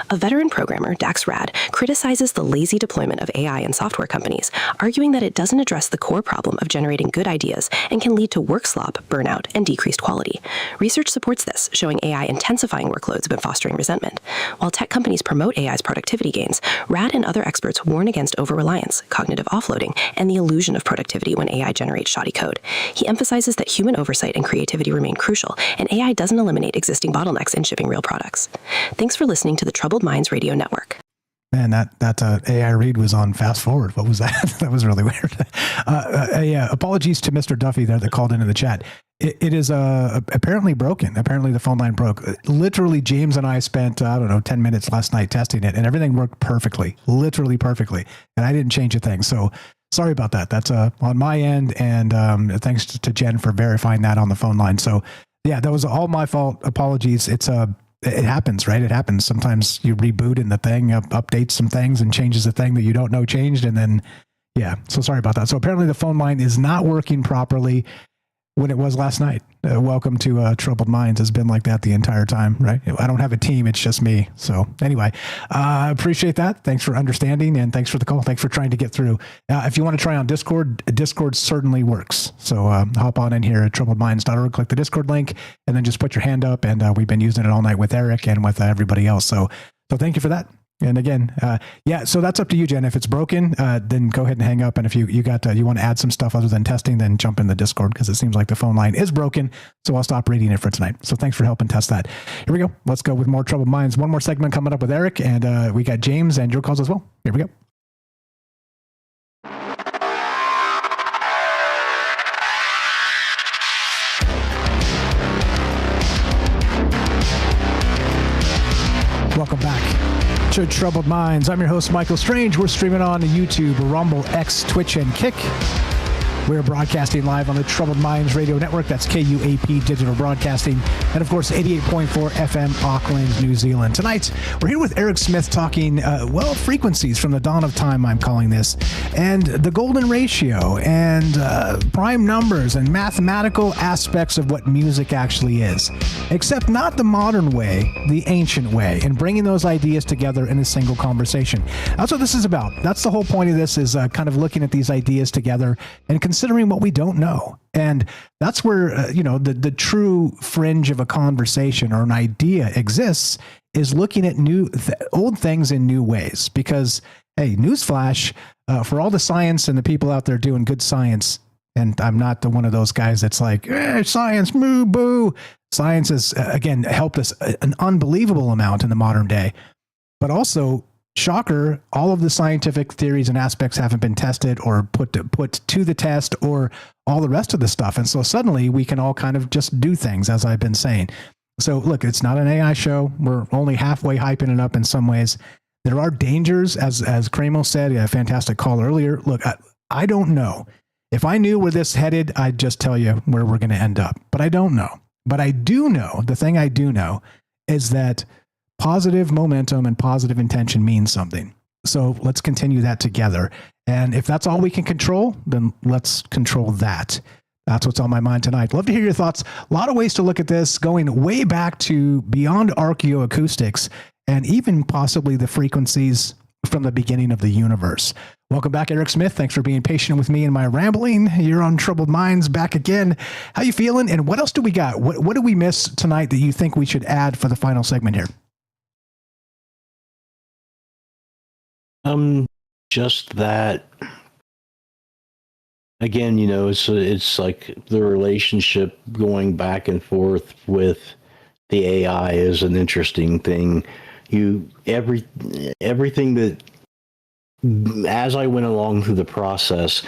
A veteran programmer, Dax Rad, criticizes the lazy deployment of AI in software companies, arguing that it doesn't address the core problem of generating good ideas and can lead to work slop, burnout, and decreased quality. Research supports this, showing AI intensifying workloads but fostering resentment. While tech companies promote AI's productivity gains, Rad and other experts warn against over-reliance, cognitive offloading, and the illusion of productivity when AI generates shoddy code. He emphasizes that human oversight and creativity remain crucial, and AI doesn't eliminate existing bottlenecks in shipping real products. Thanks for listening to the Troubled Minds Radio Network. Man, that AI read was on fast forward. What was that? That was really weird. Apologies to Mr. Duffy there that called into the chat. It is apparently broken. Apparently the phone line broke. Literally, James and I spent, 10 minutes last night testing it, and everything worked perfectly, literally perfectly. And I didn't change a thing. So sorry about that. That's on my end. And thanks to Jen for verifying that on the phone line. So yeah, that was all my fault. Apologies. It happens, right? It happens. Sometimes you reboot and the thing updates some things and changes the thing that you don't know changed. And then, yeah, so sorry about that. So apparently the phone line is not working properly. when it was last night. Welcome to Troubled Minds has been like that the entire time, right? I don't have a team. It's just me. So anyway, appreciate that. Thanks for understanding and thanks for the call. Thanks for trying to get through. If you want to try on Discord, Discord certainly works. So hop on in here at troubledminds.org, click the Discord link, and then just put your hand up. And we've been using it all night with Eric and with everybody else. So thank you for that. And again, so that's up to you, Jen. If it's broken, then go ahead and hang up. And if you want to add some stuff other than testing, then jump in the Discord because it seems like the phone line is broken. So I'll stop reading it for tonight. So thanks for helping test that. Here we go. Let's go with more Troubled Minds. One more segment coming up with Eric, and we got James and your calls as well. Here we go. Welcome back to Troubled Minds. I'm your host, Michael Strange. We're streaming on YouTube, Rumble, X, Twitch, and Kick. We're broadcasting live on the Troubled Minds Radio Network. That's KUAP Digital Broadcasting. And, of course, 88.4 FM, Auckland, New Zealand. Tonight, we're here with Eric Smith talking, frequencies from the dawn of time, I'm calling this, and the golden ratio, and prime numbers, and mathematical aspects of what music actually is. Except not the modern way, the ancient way, and bringing those ideas together in a single conversation. That's what this is about. That's the whole point of this, is kind of looking at these ideas together and considering what we don't know. And that's where, the true fringe of a conversation or an idea exists, is looking at old things in new ways. Because, hey, newsflash, for all the science and the people out there doing good science, and I'm not one of those guys that's like, science, moo, boo. Science has, again, helped us an unbelievable amount in the modern day. But also, shocker, all of the scientific theories and aspects haven't been tested or put to the test, or all the rest of the stuff. And so suddenly we can all kind of just do things, as I've been saying. So look, it's not an AI show. We're only halfway hyping it up in some ways. There are dangers, as Cramo said, a fantastic call earlier. Look, I don't know. If I knew where this headed, I'd just tell you where we're going to end up. But I don't know. But I do know, the thing I do know is that positive momentum and positive intention means something. So let's continue that together. And if that's all we can control, then let's control that. That's what's on my mind tonight. Love to hear your thoughts. A lot of ways to look at this, going way back to beyond archaeoacoustics and even possibly the frequencies from the beginning of the universe. Welcome back, Eric Smith. Thanks for being patient with me and my rambling. You're on Troubled Minds, back again. How you feeling? And what else do we got? What did we miss tonight that you think we should add for the final segment here? Just that, again, it's like the relationship going back and forth with the AI is an interesting thing. Everything that, as I went along through the process,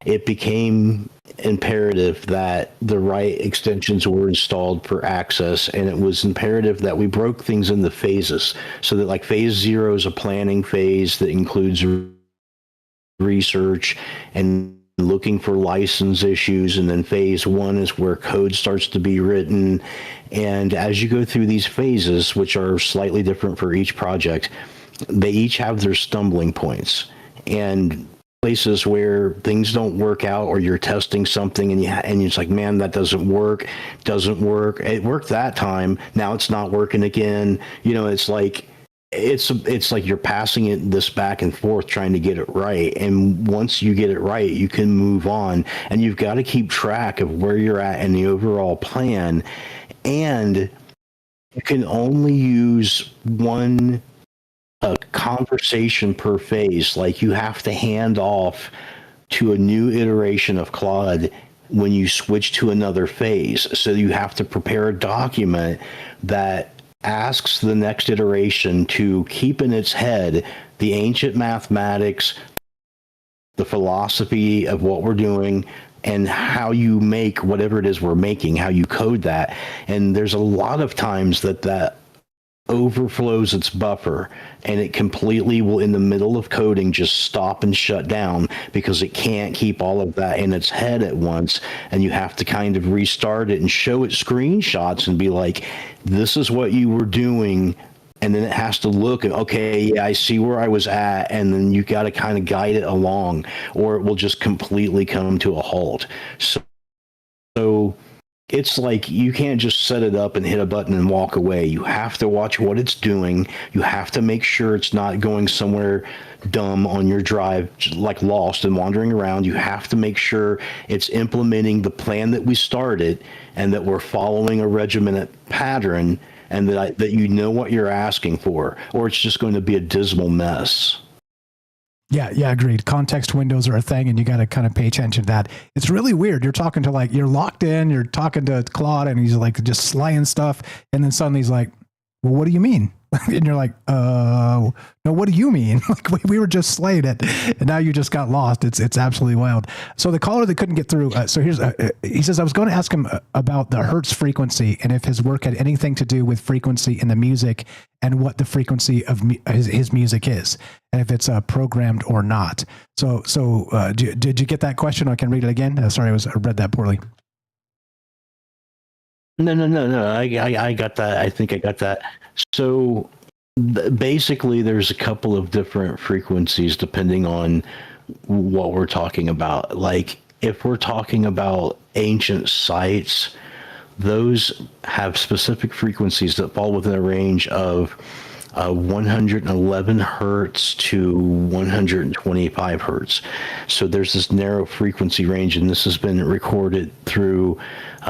it became imperative that the right extensions were installed for access, and it was imperative that we broke things into phases, so that like phase 0 is a planning phase that includes research and looking for license issues, and then phase 1 is where code starts to be written. And as you go through these phases, which are slightly different for each project, they each have their stumbling points and places where things don't work out, or you're testing something and it's like, man, that doesn't work. It worked that time, now it's not working again. It's like you're passing this back and forth trying to get it right. And once you get it right, you can move on, and you've got to keep track of where you're at in the overall plan. And you can only use one conversation per phase. Like, you have to hand off to a new iteration of Claude when you switch to another phase. So you have to prepare a document that asks the next iteration to keep in its head the ancient mathematics, the philosophy of what we're doing, and how you make whatever it is we're making, how you code that. And there's a lot of times that overflows its buffer, and it completely will, in the middle of coding, just stop and shut down because it can't keep all of that in its head at once. And you have to kind of restart it and show it screenshots and be like, this is what you were doing. And then it has to look and, okay, yeah, I see where I was at. And then you got to kind of guide it along, or it will just completely come to a halt. So So it's like you can't just set it up and hit a button and walk away. You have to watch what it's doing. You have to make sure it's not going somewhere dumb on your drive, like lost and wandering around. You have to make sure it's implementing the plan that we started and that we're following a regimented pattern, and that you know what you're asking for, or it's just going to be a dismal mess. Yeah, agreed. Context windows are a thing, and you got to kind of pay attention to that. It's really weird. You're talking to you're locked in, you're talking to Claude, and he's like just slaying stuff, and then suddenly he's like, well, what do you mean? And you're like, no, what do you mean? Like we were just slaying it, and now you just got lost. It's absolutely wild. So the caller that couldn't get through. So here's he says, I was going to ask him about the Hertz frequency and if his work had anything to do with frequency in the music and what the frequency of his music is, and if it's programmed or not. So did you get that question? I can read it again. Sorry, I read that poorly. No. I got that. I think I got that. So basically, there's a couple of different frequencies depending on what we're talking about. Like if we're talking about ancient sites, those have specific frequencies that fall within a range of 111 hertz to 125 hertz. So there's this narrow frequency range, and this has been recorded through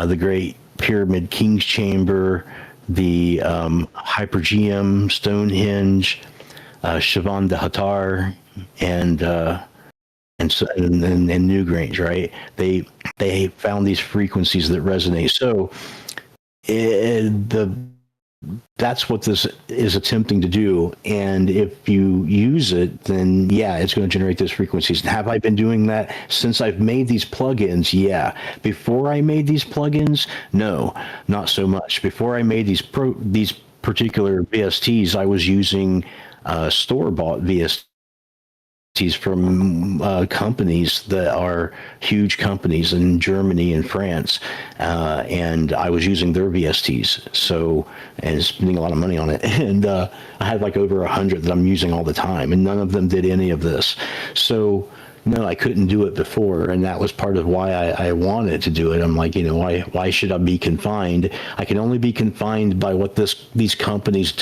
the Great Pyramid King's Chamber, the Hypergeum, Stonehenge, Chavan de Hattar, and Newgrange, right? They found these frequencies that resonate. So that's what this is attempting to do. And if you use it, then yeah, it's going to generate those frequencies. And have I been doing that since I've made these plugins? Yeah. Before I made these plugins, no, not so much. Before I made these particular VSTs, I was using store-bought VSTs from companies that are huge companies in Germany and France, and I was using their VSTs, and spending a lot of money on it. And I had like over 100 that I'm using all the time, and none of them did any of this. So no, I couldn't do it before, and that was part of why I wanted to do it. I'm like, why should I be confined? I can only be confined by what these companies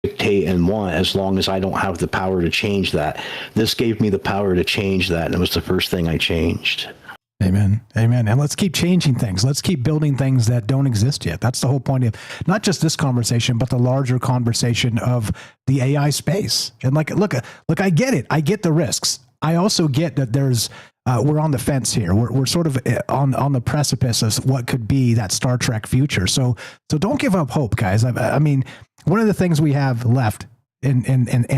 dictate and want, as long as I don't have the power to change that. This gave me the power to change that, and it was the first thing I changed. Amen. And let's keep changing things. Let's keep building things that don't exist yet. That's the whole point of not just this conversation, but the larger conversation of the AI space. And look, I get it. I get the risks. I also get that we're on the fence here. We're sort of on the precipice of what could be that Star Trek future. So don't give up hope, guys. I mean, one of the things we have left in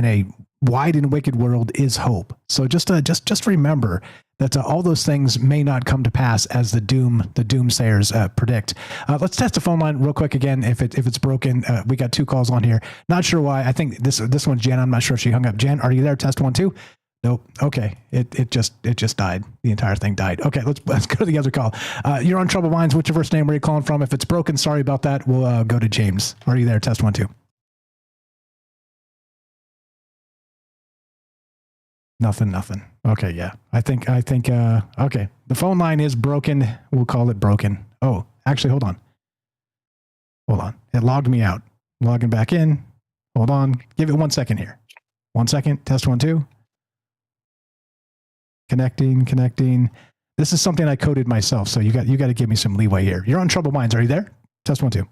a wide and wicked world is hope. So just remember that all those things may not come to pass as the doomsayers predict. Let's test the phone line real quick again. If it's broken, we got 2 calls on here. Not sure why. I think this one's Jen. I'm not sure if she hung up. Jen, are you there? Test 1, 2. Nope. Okay. It just died. The entire thing died. Okay. Let's go to the other call. You're on Troubled Minds. What's your first name? Where are you calling from? If it's broken, sorry about that. We'll go to James. Are you there? Test 1, 2. Nothing. Okay. Yeah. I think, okay. The phone line is broken. We'll call it broken. Oh, actually, hold on. It logged me out. Logging back in. Hold on. Give it 1 second here. 1 second. Test 1, 2. Connecting. This is something I coded myself, so you got to give me some leeway here. You're on Troubled Minds. Are you there? Test 1, 2.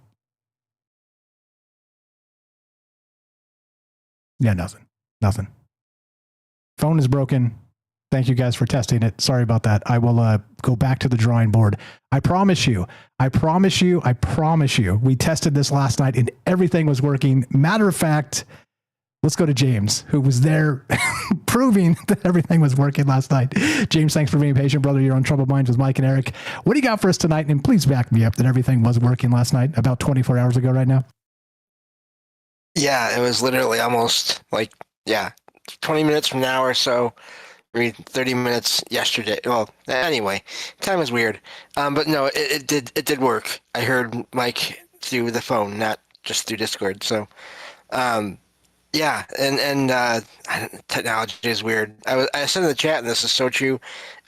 Yeah, nothing. Phone is broken. Thank you guys for testing it. Sorry about that. I will go back to the drawing board. I promise you. We tested this last night and everything was working. Matter of fact, let's go to James, who was there proving that everything was working last night. James, thanks for being patient, brother. You're on Troubled Minds with Mike and Eric. What do you got for us tonight? And please back me up that everything was working last night, about 24 hours ago right now. Yeah, it was literally almost 20 minutes from now or so. 30 minutes yesterday. Well, anyway, time is weird. But no, it did work. I heard Mike through the phone, not just through Discord. So, yeah, and technology is weird. I said in the chat, and this is so true,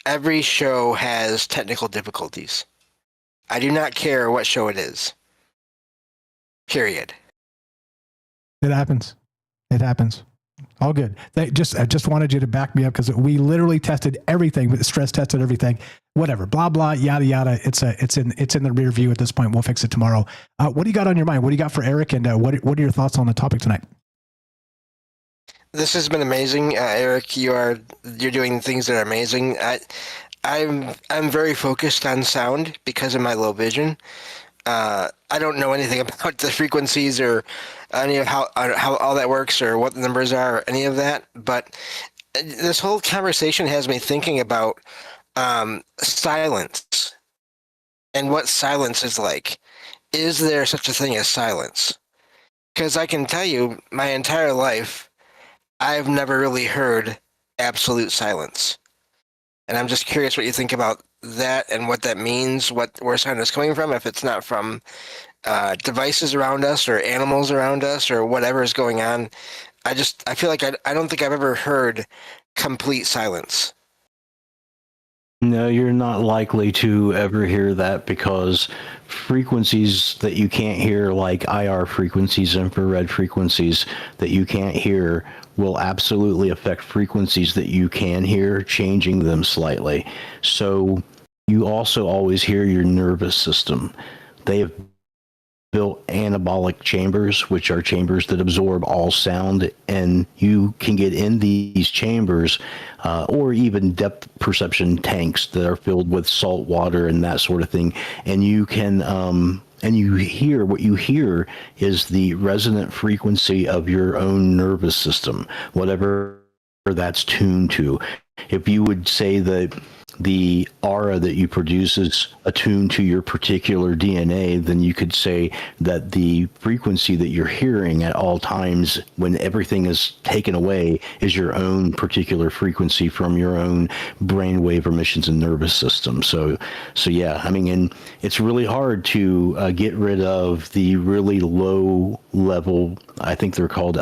every show has technical difficulties. I do not care what show it is. Period. It happens. It happens. All good. I just wanted you to back me up because we literally tested everything, stress tested everything, whatever, blah, blah, yada, yada. It's in the rear view at this point. We'll fix it tomorrow. What do you got on your mind? What do you got for Eric? And what are your thoughts on the topic tonight? This has been amazing, Eric. You're doing things that are amazing. I'm very focused on sound because of my low vision. I don't know anything about the frequencies or any of how all that works or what the numbers are or any of that. But this whole conversation has me thinking about silence and what silence is like. Is there such a thing as silence? Because I can tell you, my entire life, I've never really heard absolute silence. And I'm just curious what you think about that and what that means, where sound is coming from, if it's not from devices around us or animals around us or whatever is going on. I feel like I don't think I've ever heard complete silence. No, you're not likely to ever hear that because frequencies that you can't hear, like IR frequencies, infrared frequencies that you can't hear, will absolutely affect frequencies that you can hear, changing them slightly. So you also always hear your nervous system. They have built anabolic chambers, which are chambers that absorb all sound, and you can get in these chambers or even depth perception tanks that are filled with salt water and that sort of thing, and you can and you hear, what you hear is the resonant frequency of your own nervous system, whatever that's tuned to. If you would say that the aura that you produce is attuned to your particular DNA, then you could say that the frequency that you're hearing at all times when everything is taken away is your own particular frequency from your own brainwave emissions and nervous system. So yeah, I mean, and it's really hard to get rid of the really low level, I think they're called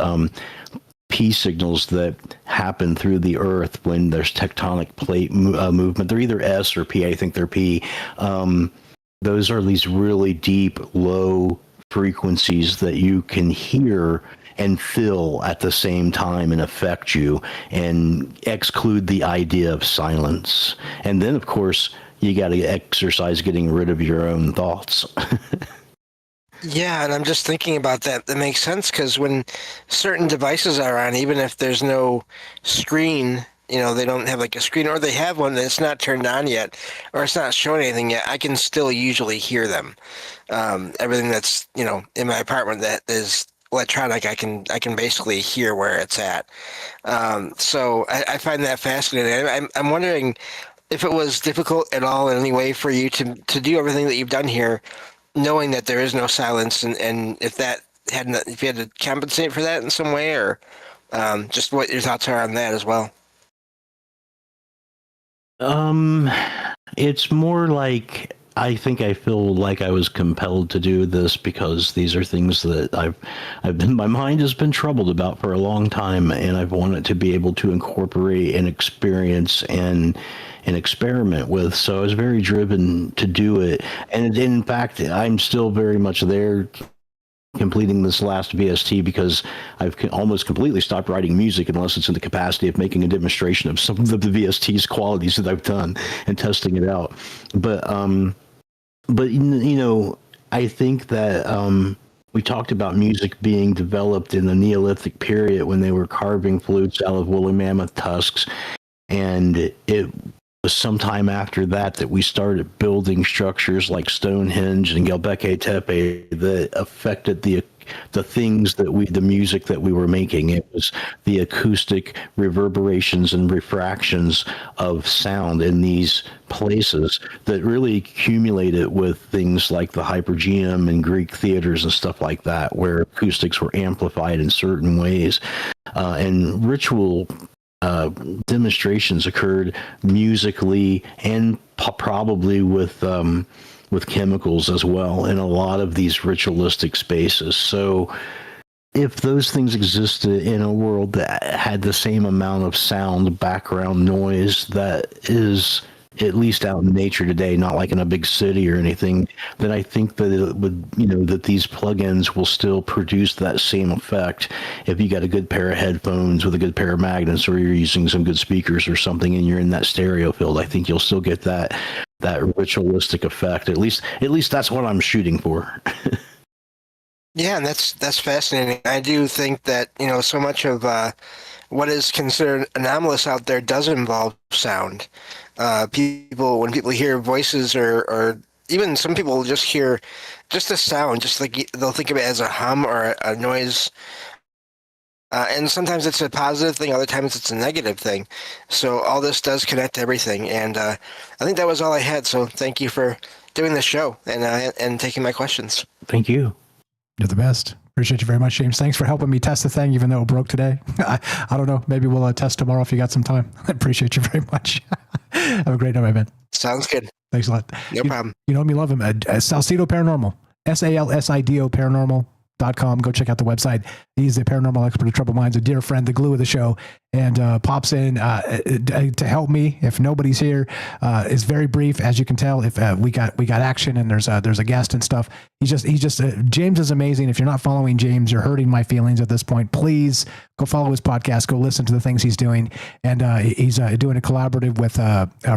P signals that happen through the Earth when there's tectonic plate movement. They're either S or P. I think they're P. Those are these really deep, low frequencies that you can hear and feel at the same time and affect you, and exclude the idea of silence. And then, of course, you got to exercise getting rid of your own thoughts. Yeah, and I'm just thinking about that. That makes sense because when certain devices are on, even if there's no screen, they don't have like a screen, or they have one that's not turned on yet, or it's not showing anything yet, I can still usually hear them. Everything that's, in my apartment that is electronic, I can basically hear where it's at. So I find that fascinating. I'm wondering if it was difficult at all in any way for you to do everything that you've done here, knowing that there is no silence, and if you had to compensate for that in some way, or just what your thoughts are on that as well. It's more like I think I feel like I was compelled to do this because these are things that my mind has been troubled about for a long time, and I've wanted to be able to incorporate and experience and experiment with. So I was very driven to do it. And in fact, I'm still very much there completing this last VST because I've almost completely stopped writing music unless it's in the capacity of making a demonstration of some of the VST's qualities that I've done and testing it out. But I think that we talked about music being developed in the Neolithic period when they were carving flutes out of woolly mammoth tusks, and it was sometime after that we started building structures like Stonehenge and Göbekli Tepe that affected the things that the music that we were making. It was the acoustic reverberations and refractions of sound in these places that really accumulated with things like the Hypergeum and Greek theaters and stuff like that, where acoustics were amplified in certain ways, and ritual demonstrations occurred musically and probably with chemicals as well in a lot of these ritualistic spaces. So if those things existed in a world that had the same amount of sound, background noise that is at least out in nature today, not like in a big city or anything, then I think that it would, that these plugins will still produce that same effect if you got a good pair of headphones with a good pair of magnets, or you're using some good speakers or something, and you're in that stereo field. I think you'll still get that ritualistic effect. At least that's what I'm shooting for. Yeah, and that's fascinating. I do think that, so much of what is considered anomalous out there does involve sound. When people hear voices, or even some people just hear just a sound, just like they'll think of it as a hum or a noise. And sometimes it's a positive thing, other times it's a negative thing. So all this does connect to everything. And I think that was all I had. So thank you for doing the show and taking my questions. Thank you. You're the best. Appreciate you very much, James. Thanks for helping me test the thing, even though it broke today. I don't know. Maybe we'll test tomorrow if you got some time. I appreciate you very much. Have a great night, my man. Sounds good. Thanks a lot. No problem. You know me, love him. Salcido Paranormal. SALSIDO Paranormal.com. Go check out the website. He's the paranormal expert of Troubled Minds, a dear friend, the glue of the show, and pops in to help me if nobody's here. Is very brief, as you can tell. If we got action and there's a guest and stuff. He's just James is amazing. If you're not following James, you're hurting my feelings at this point. Please go follow his podcast. Go listen to the things he's doing, and he's doing a collaborative with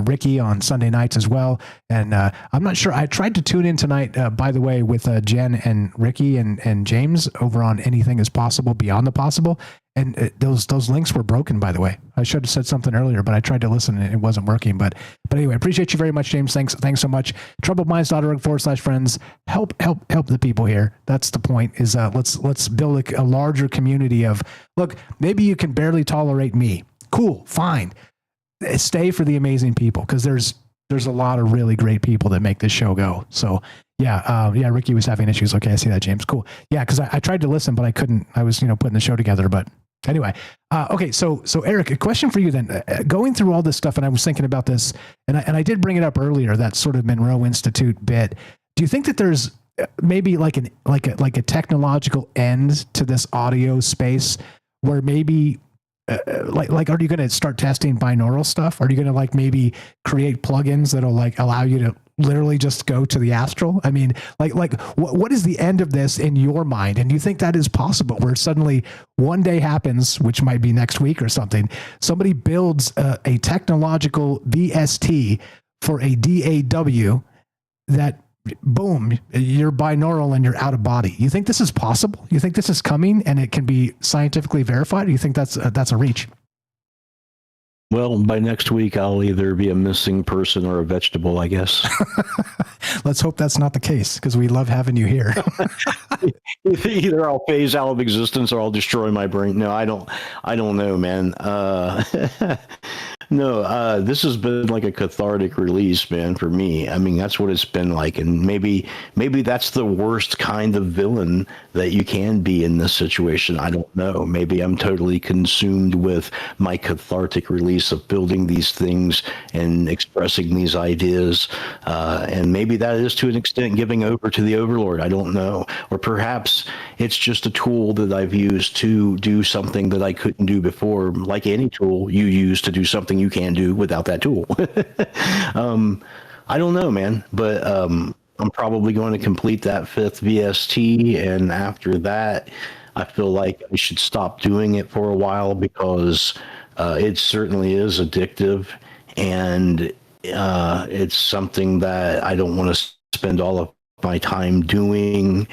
Ricky on Sunday nights as well. And I'm not sure. I tried to tune in tonight, by the way, with Jen and Ricky and James over on Anything Is Possible Beyond the Possible. And those links were broken, by the way. I should have said something earlier, but I tried to listen and it wasn't working. But anyway, appreciate you very much, James. Thanks so much. TroubledMinds.org/friends. Help the people here. That's the point. Is let's build a larger community of, look, maybe you can barely tolerate me. Cool, fine. Stay for the amazing people, because there's a lot of really great people that make this show go. So yeah, Ricky was having issues. Okay, I see that, James. Cool. Yeah, because I tried to listen, but I couldn't. I was putting the show together, but. Anyway, okay, so Eric, a question for you then. Going through all this stuff, and I was thinking about this, and I did bring it up earlier, that sort of Monroe Institute bit. Do you think that there's maybe like a technological end to this audio space, where maybe like are you going to start testing binaural stuff? Are you going to maybe create plugins that'll allow you to literally just go to the astral? I mean, what is the end of this in your mind? And do you think that is possible, where suddenly one day happens, which might be next week or something, somebody builds a technological VST for a DAW that, boom, you're binaural and you're out of body? You think this is possible? You think this is coming and it can be scientifically verified? Or you think that's a reach? Well, by next week, I'll either be a missing person or a vegetable, I guess. Let's hope that's not the case, because we love having you here. Either I'll phase out of existence or I'll destroy my brain. No, I don't know, man. No, this has been like a cathartic release, man, for me. I mean, that's what it's been like. And maybe that's the worst kind of villain that you can be in this situation. I don't know. Maybe I'm totally consumed with my cathartic release of building these things and expressing these ideas. And maybe that is, to an extent, giving over to the overlord. I don't know. Or perhaps it's just a tool that I've used to do something that I couldn't do before, like any tool you use to do something you can't do without that tool. I don't know, man, but I'm probably going to complete that 5th VST, and after that, I feel like I should stop doing it for a while, because it certainly is addictive, and it's something that I don't want to spend all of my time doing.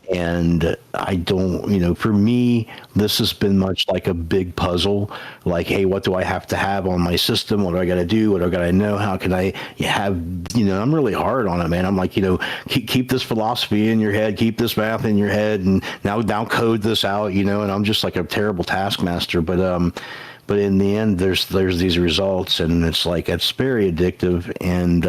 And I don't, for me, this has been much like a big puzzle. Like, hey, what do I have to have on my system? What do I got to do? What do I got to know? How can I have, I'm really hard on it, man. I'm like, keep this philosophy in your head, keep this math in your head, and now code this out, and I'm just like a terrible taskmaster. But in the end, there's these results, and it's very addictive. And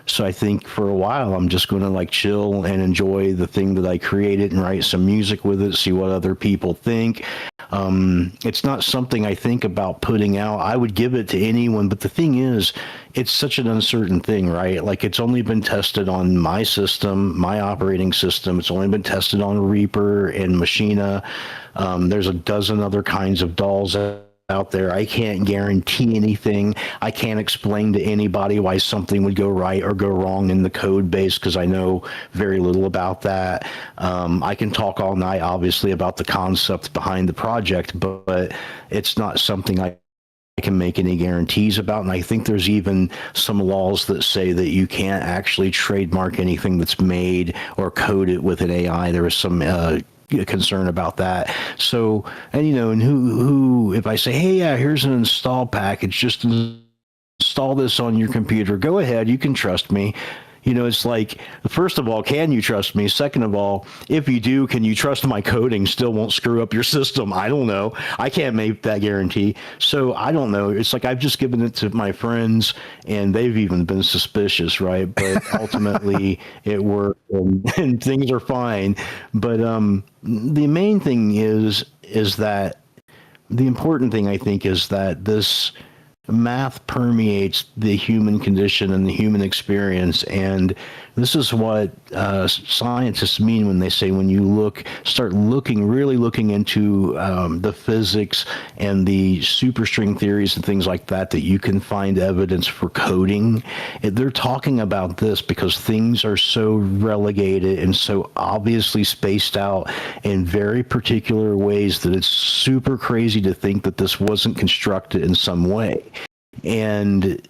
so I think for a while, I'm just going to chill and enjoy the thing that I created and write some music with it, see what other people think. It's not something I think about putting out. I would give it to anyone, but the thing is, it's such an uncertain thing, right? It's only been tested on my system, my operating system. It's only been tested on Reaper and Machina. There's a dozen other kinds of dolls out there. I can't guarantee anything. I can't explain to anybody why something would go right or go wrong in the code base because I know very little about that. I can talk all night, obviously, about the concept behind the project, but it's not something I can make any guarantees about. And I think there's even some laws that say that you can't actually trademark anything that's made or coded with an AI. There was some concern about that. So, and who if I say, hey, yeah, here's an install package, just install this on your computer, go ahead, you can trust me. It's like, first of all, can you trust me? Second of all, if you do, can you trust my coding still won't screw up your system? I don't know. I can't make that guarantee. So I don't know. It's like I've just given it to my friends and they've even been suspicious, right? But ultimately it worked and things are fine. But the main thing is that the important thing, I think, is that this math permeates the human condition and the human experience, and this is what scientists mean when they say when you start really looking into the physics and the superstring theories and things like that you can find evidence for coding. They're talking about this because things are so relegated and so obviously spaced out in very particular ways that it's super crazy to think that this wasn't constructed in some way. And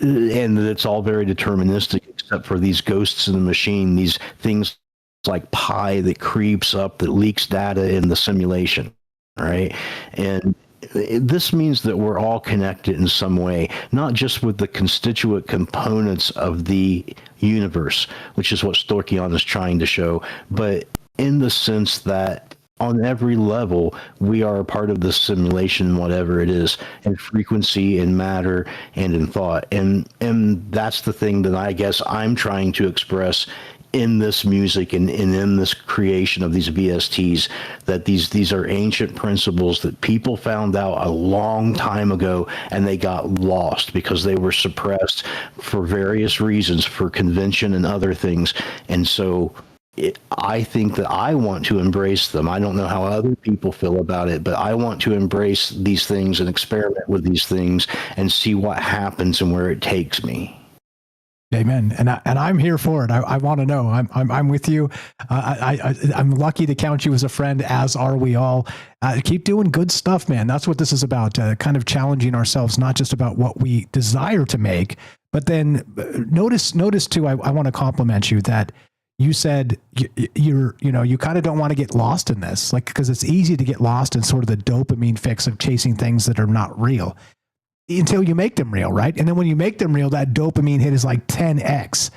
it's all very deterministic, except for these ghosts in the machine, these things like pi that creeps up, that leaks data in the simulation, right? And this means that we're all connected in some way, not just with the constituent components of the universe, which is what Storkion is trying to show, but in the sense that on every level, we are a part of the simulation, whatever it is, in frequency, in matter, and in thought. And that's the thing that I guess I'm trying to express in this music and in this creation of these VSTs, that these are ancient principles that people found out a long time ago and they got lost because they were suppressed for various reasons, for convention and other things. And so I think that I want to embrace them. I don't know how other people feel about it, but I want to embrace these things and experiment with these things and see what happens and where it takes me. Amen. And I'm here for it. I want to know. I'm with you. I'm lucky to count you as a friend, as are we all. Keep doing good stuff, man. That's what this is about. Kind of challenging ourselves, not just about what we desire to make, but then notice too. I want to compliment you that you said you kind of don't want to get lost in this, like, because it's easy to get lost in sort of the dopamine fix of chasing things that are not real until you make them real, right? And then when you make them real, that dopamine hit is like 10x.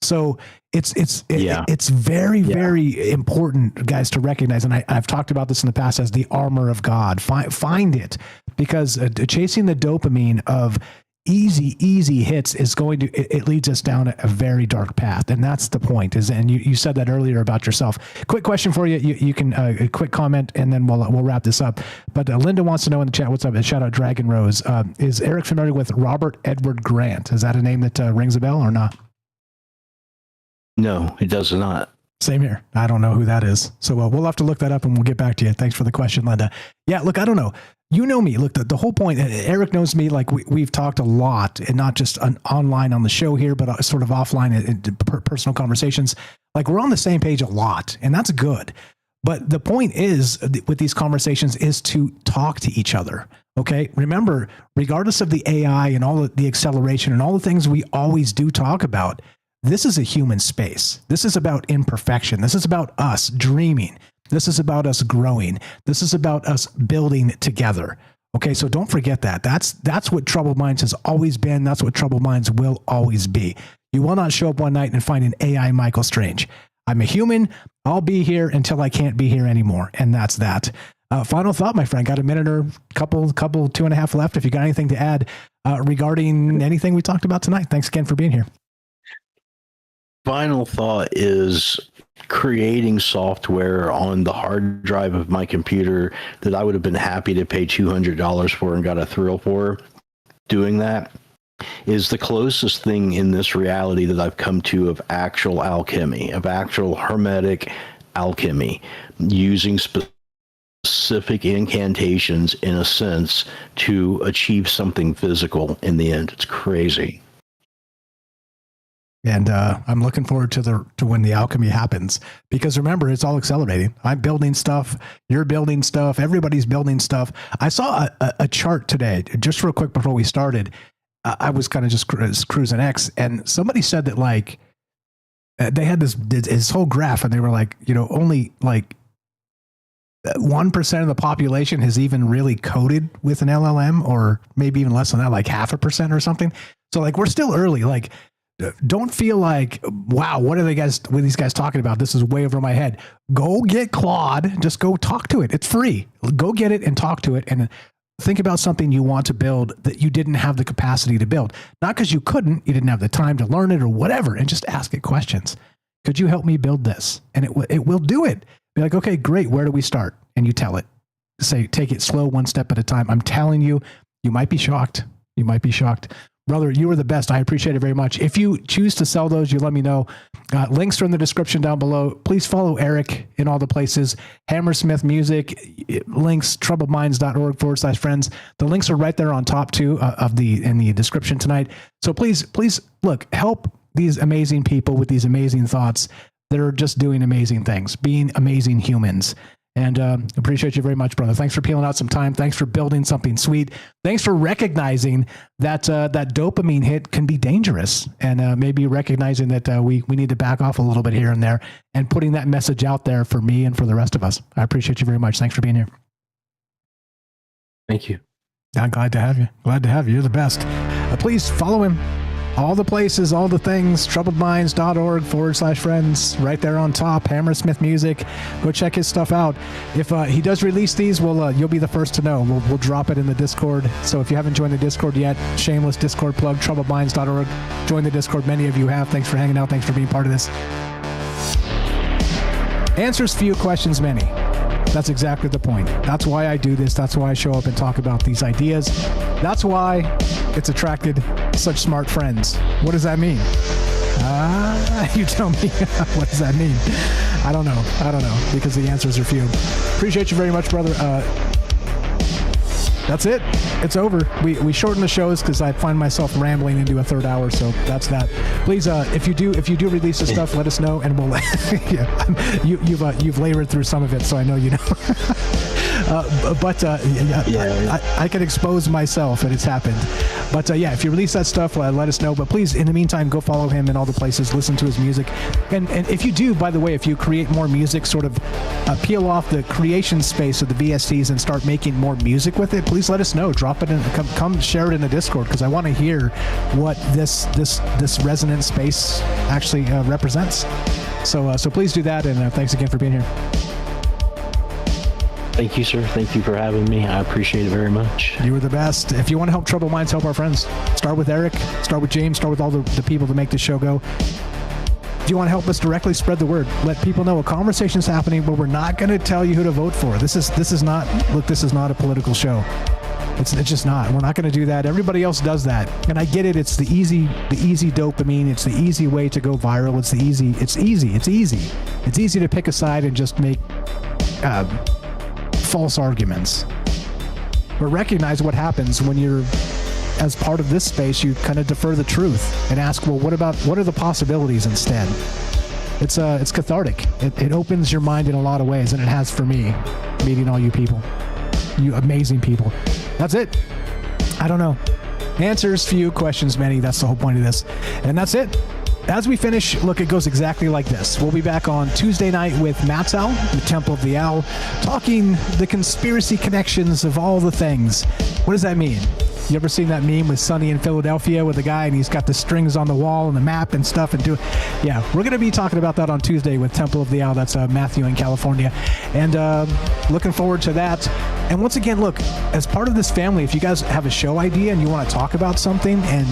So it's very, very important, guys, to recognize. And I've talked about this in the past as the armor of God. Find it, because chasing the dopamine of easy hits is it leads us down a very dark path. And that's the point and you said that earlier about yourself. Quick question for you. You can a quick comment and then we'll wrap this up. But Linda wants to know in the chat, what's up? And shout out Dragon Rose. Is Eric familiar with Robert Edward Grant? Is that a name that rings a bell or not? No, it does not. Same here. I don't know who that is. So we'll have to look that up and we'll get back to you. Thanks for the question, Linda. Yeah, look, I don't know. You know me. Look, the whole point, Eric knows me, like we've talked a lot, and not just online on the show here, but sort of offline in personal conversations. Like, we're on the same page a lot, and that's good. But the point is, with these conversations, is to talk to each other. Okay. Remember, regardless of the AI and all of the acceleration and all the things we always do talk about, this is a human space. This is about imperfection. This is about us dreaming. This is about us growing. This is about us building together. Okay, so don't forget that. That's what Troubled Minds has always been. That's what Troubled Minds will always be. You will not show up one night and find an AI Michael Strange. I'm a human. I'll be here until I can't be here anymore, and that's that. Final thought, my friend. Got a minute or couple 2.5 left. If you got anything to add regarding anything we talked about tonight, thanks again for being here. Final thought is creating software on the hard drive of my computer that I would have been happy to pay $200 for and got a thrill for. Doing that is the closest thing in this reality that I've come to of actual alchemy, of actual hermetic alchemy, using specific incantations, in a sense, to achieve something physical in the end. It's crazy. And I'm looking forward to when the alchemy happens, because remember, it's all accelerating. I'm building stuff. You're building stuff. Everybody's building stuff. I saw a chart today, just real quick before we started. I was kind of just cruising X, and somebody said that like they had this whole graph, and they were like, only like 1% of the population has even really coded with an LLM, or maybe even less than that, like 0.5% or something. So like we're still early. Like, don't feel like, wow, what are these guys talking about? This is way over my head. Go get Claude. Just go talk to it. It's free. Go get it and talk to it, and think about something you want to build that you didn't have the capacity to build. Not because you couldn't, you didn't have the time to learn it or whatever, and just ask it questions. Could you help me build this? And it will do it. Be like, okay, great. Where do we start? And you tell it. Say, take it slow, one step at a time. I'm telling you, you might be shocked. You might be shocked. Brother, you are the best. I appreciate it very much. If you choose to sell those, you let me know. Links are in the description down below. Please follow Eric in all the places. Hammersmith Music, links, troubledminds.org/friends. The links are right there on top too in the description tonight. So please look, help these amazing people with these amazing thoughts that are just doing amazing things, being amazing humans. And appreciate you very much, brother. Thanks for peeling out some time. Thanks for building something sweet. Thanks for recognizing that that dopamine hit can be dangerous, and maybe recognizing that we need to back off a little bit here and there, and putting that message out there for me and for the rest of us. I appreciate you very much. Thanks for being here. Thank you. I'm glad to have you. Glad to have you. You're the best. Please follow him. All the places, all the things, troubledminds.org/friends, right there on top. Hammersmith Music. Go check his stuff out. If he does release these, you'll be the first to know. We'll drop it in the Discord. So if you haven't joined the Discord yet, shameless Discord plug, troubledminds.org. Join the Discord. Many of you have. Thanks for hanging out. Thanks for being part of this. Answers few, questions many. That's exactly the point. That's why I do this. That's why I show up and talk about these ideas. That's why it's attracted such smart friends. What does that mean? You tell me. What does that mean? I don't know, because the answers are few. Appreciate you very much, brother. That's it. It's over. We shorten the shows because I find myself rambling into a third hour. So that's that. Please, if you do release the stuff, let us know, and we'll. Yeah, you've labored through some of it, so I know you know. I can expose myself, and it's happened. But if you release that stuff, let us know. But please, in the meantime, go follow him in all the places. Listen to his music, and if you do, by the way, if you create more music, sort of peel off the creation space of the VSTs and start making more music with it. Please let us know. Drop it in. Come share it in the Discord, because I want to hear what this resonant space actually represents. So please do that, and thanks again for being here. Thank you, sir. Thank you for having me. I appreciate it very much. You were the best. If you want to help Troubled Minds, help our friends. Start with Eric. Start with James. Start with all the people that make this show go. If you want to help us directly, spread the word. Let people know a conversation's happening, but we're not going to tell you who to vote for. This is not a political show. It's just not. We're not going to do that. Everybody else does that, and I get it. It's the easy dopamine. It's the easy way to go viral. It's easy to pick a side and just make false arguments. But recognize what happens when you're, as part of this space, you kind of defer the truth and ask, well, what are the possibilities instead? It's cathartic. It opens your mind in a lot of ways, and it has for me, meeting all you people, you amazing people. That's it. I don't know. Answers few, questions many. That's the whole point of this. And that's it. As we finish, look, it goes exactly like this. We'll be back on Tuesday night with Matzal, the Temple of the Owl, talking the conspiracy connections of all the things. What does that mean? You ever seen that meme with Sonny in Philadelphia with the guy and he's got the strings on the wall and the map and stuff yeah, we're going to be talking about that on Tuesday with Temple of the Owl. That's Matthew in California. And looking forward to that. And once again, look, as part of this family, if you guys have a show idea and you want to talk about something, and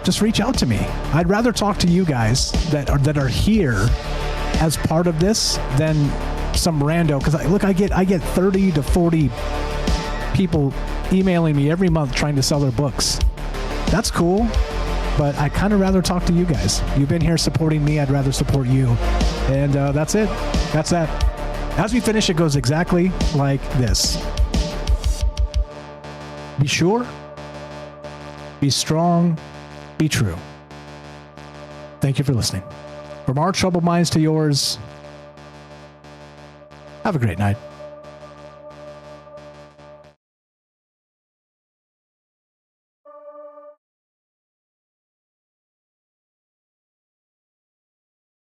just reach out to me. I'd rather talk to you guys that are here as part of this than some rando. Because I get 30 to 40 people emailing me every month trying to sell their books. That's cool, but I kind of rather talk to you guys. You've been here supporting me. I'd rather support you. And that's it. That's that. As we finish, it goes exactly like this. Be sure, be strong, be true. Thank you for listening. From our troubled minds to yours, have a great night.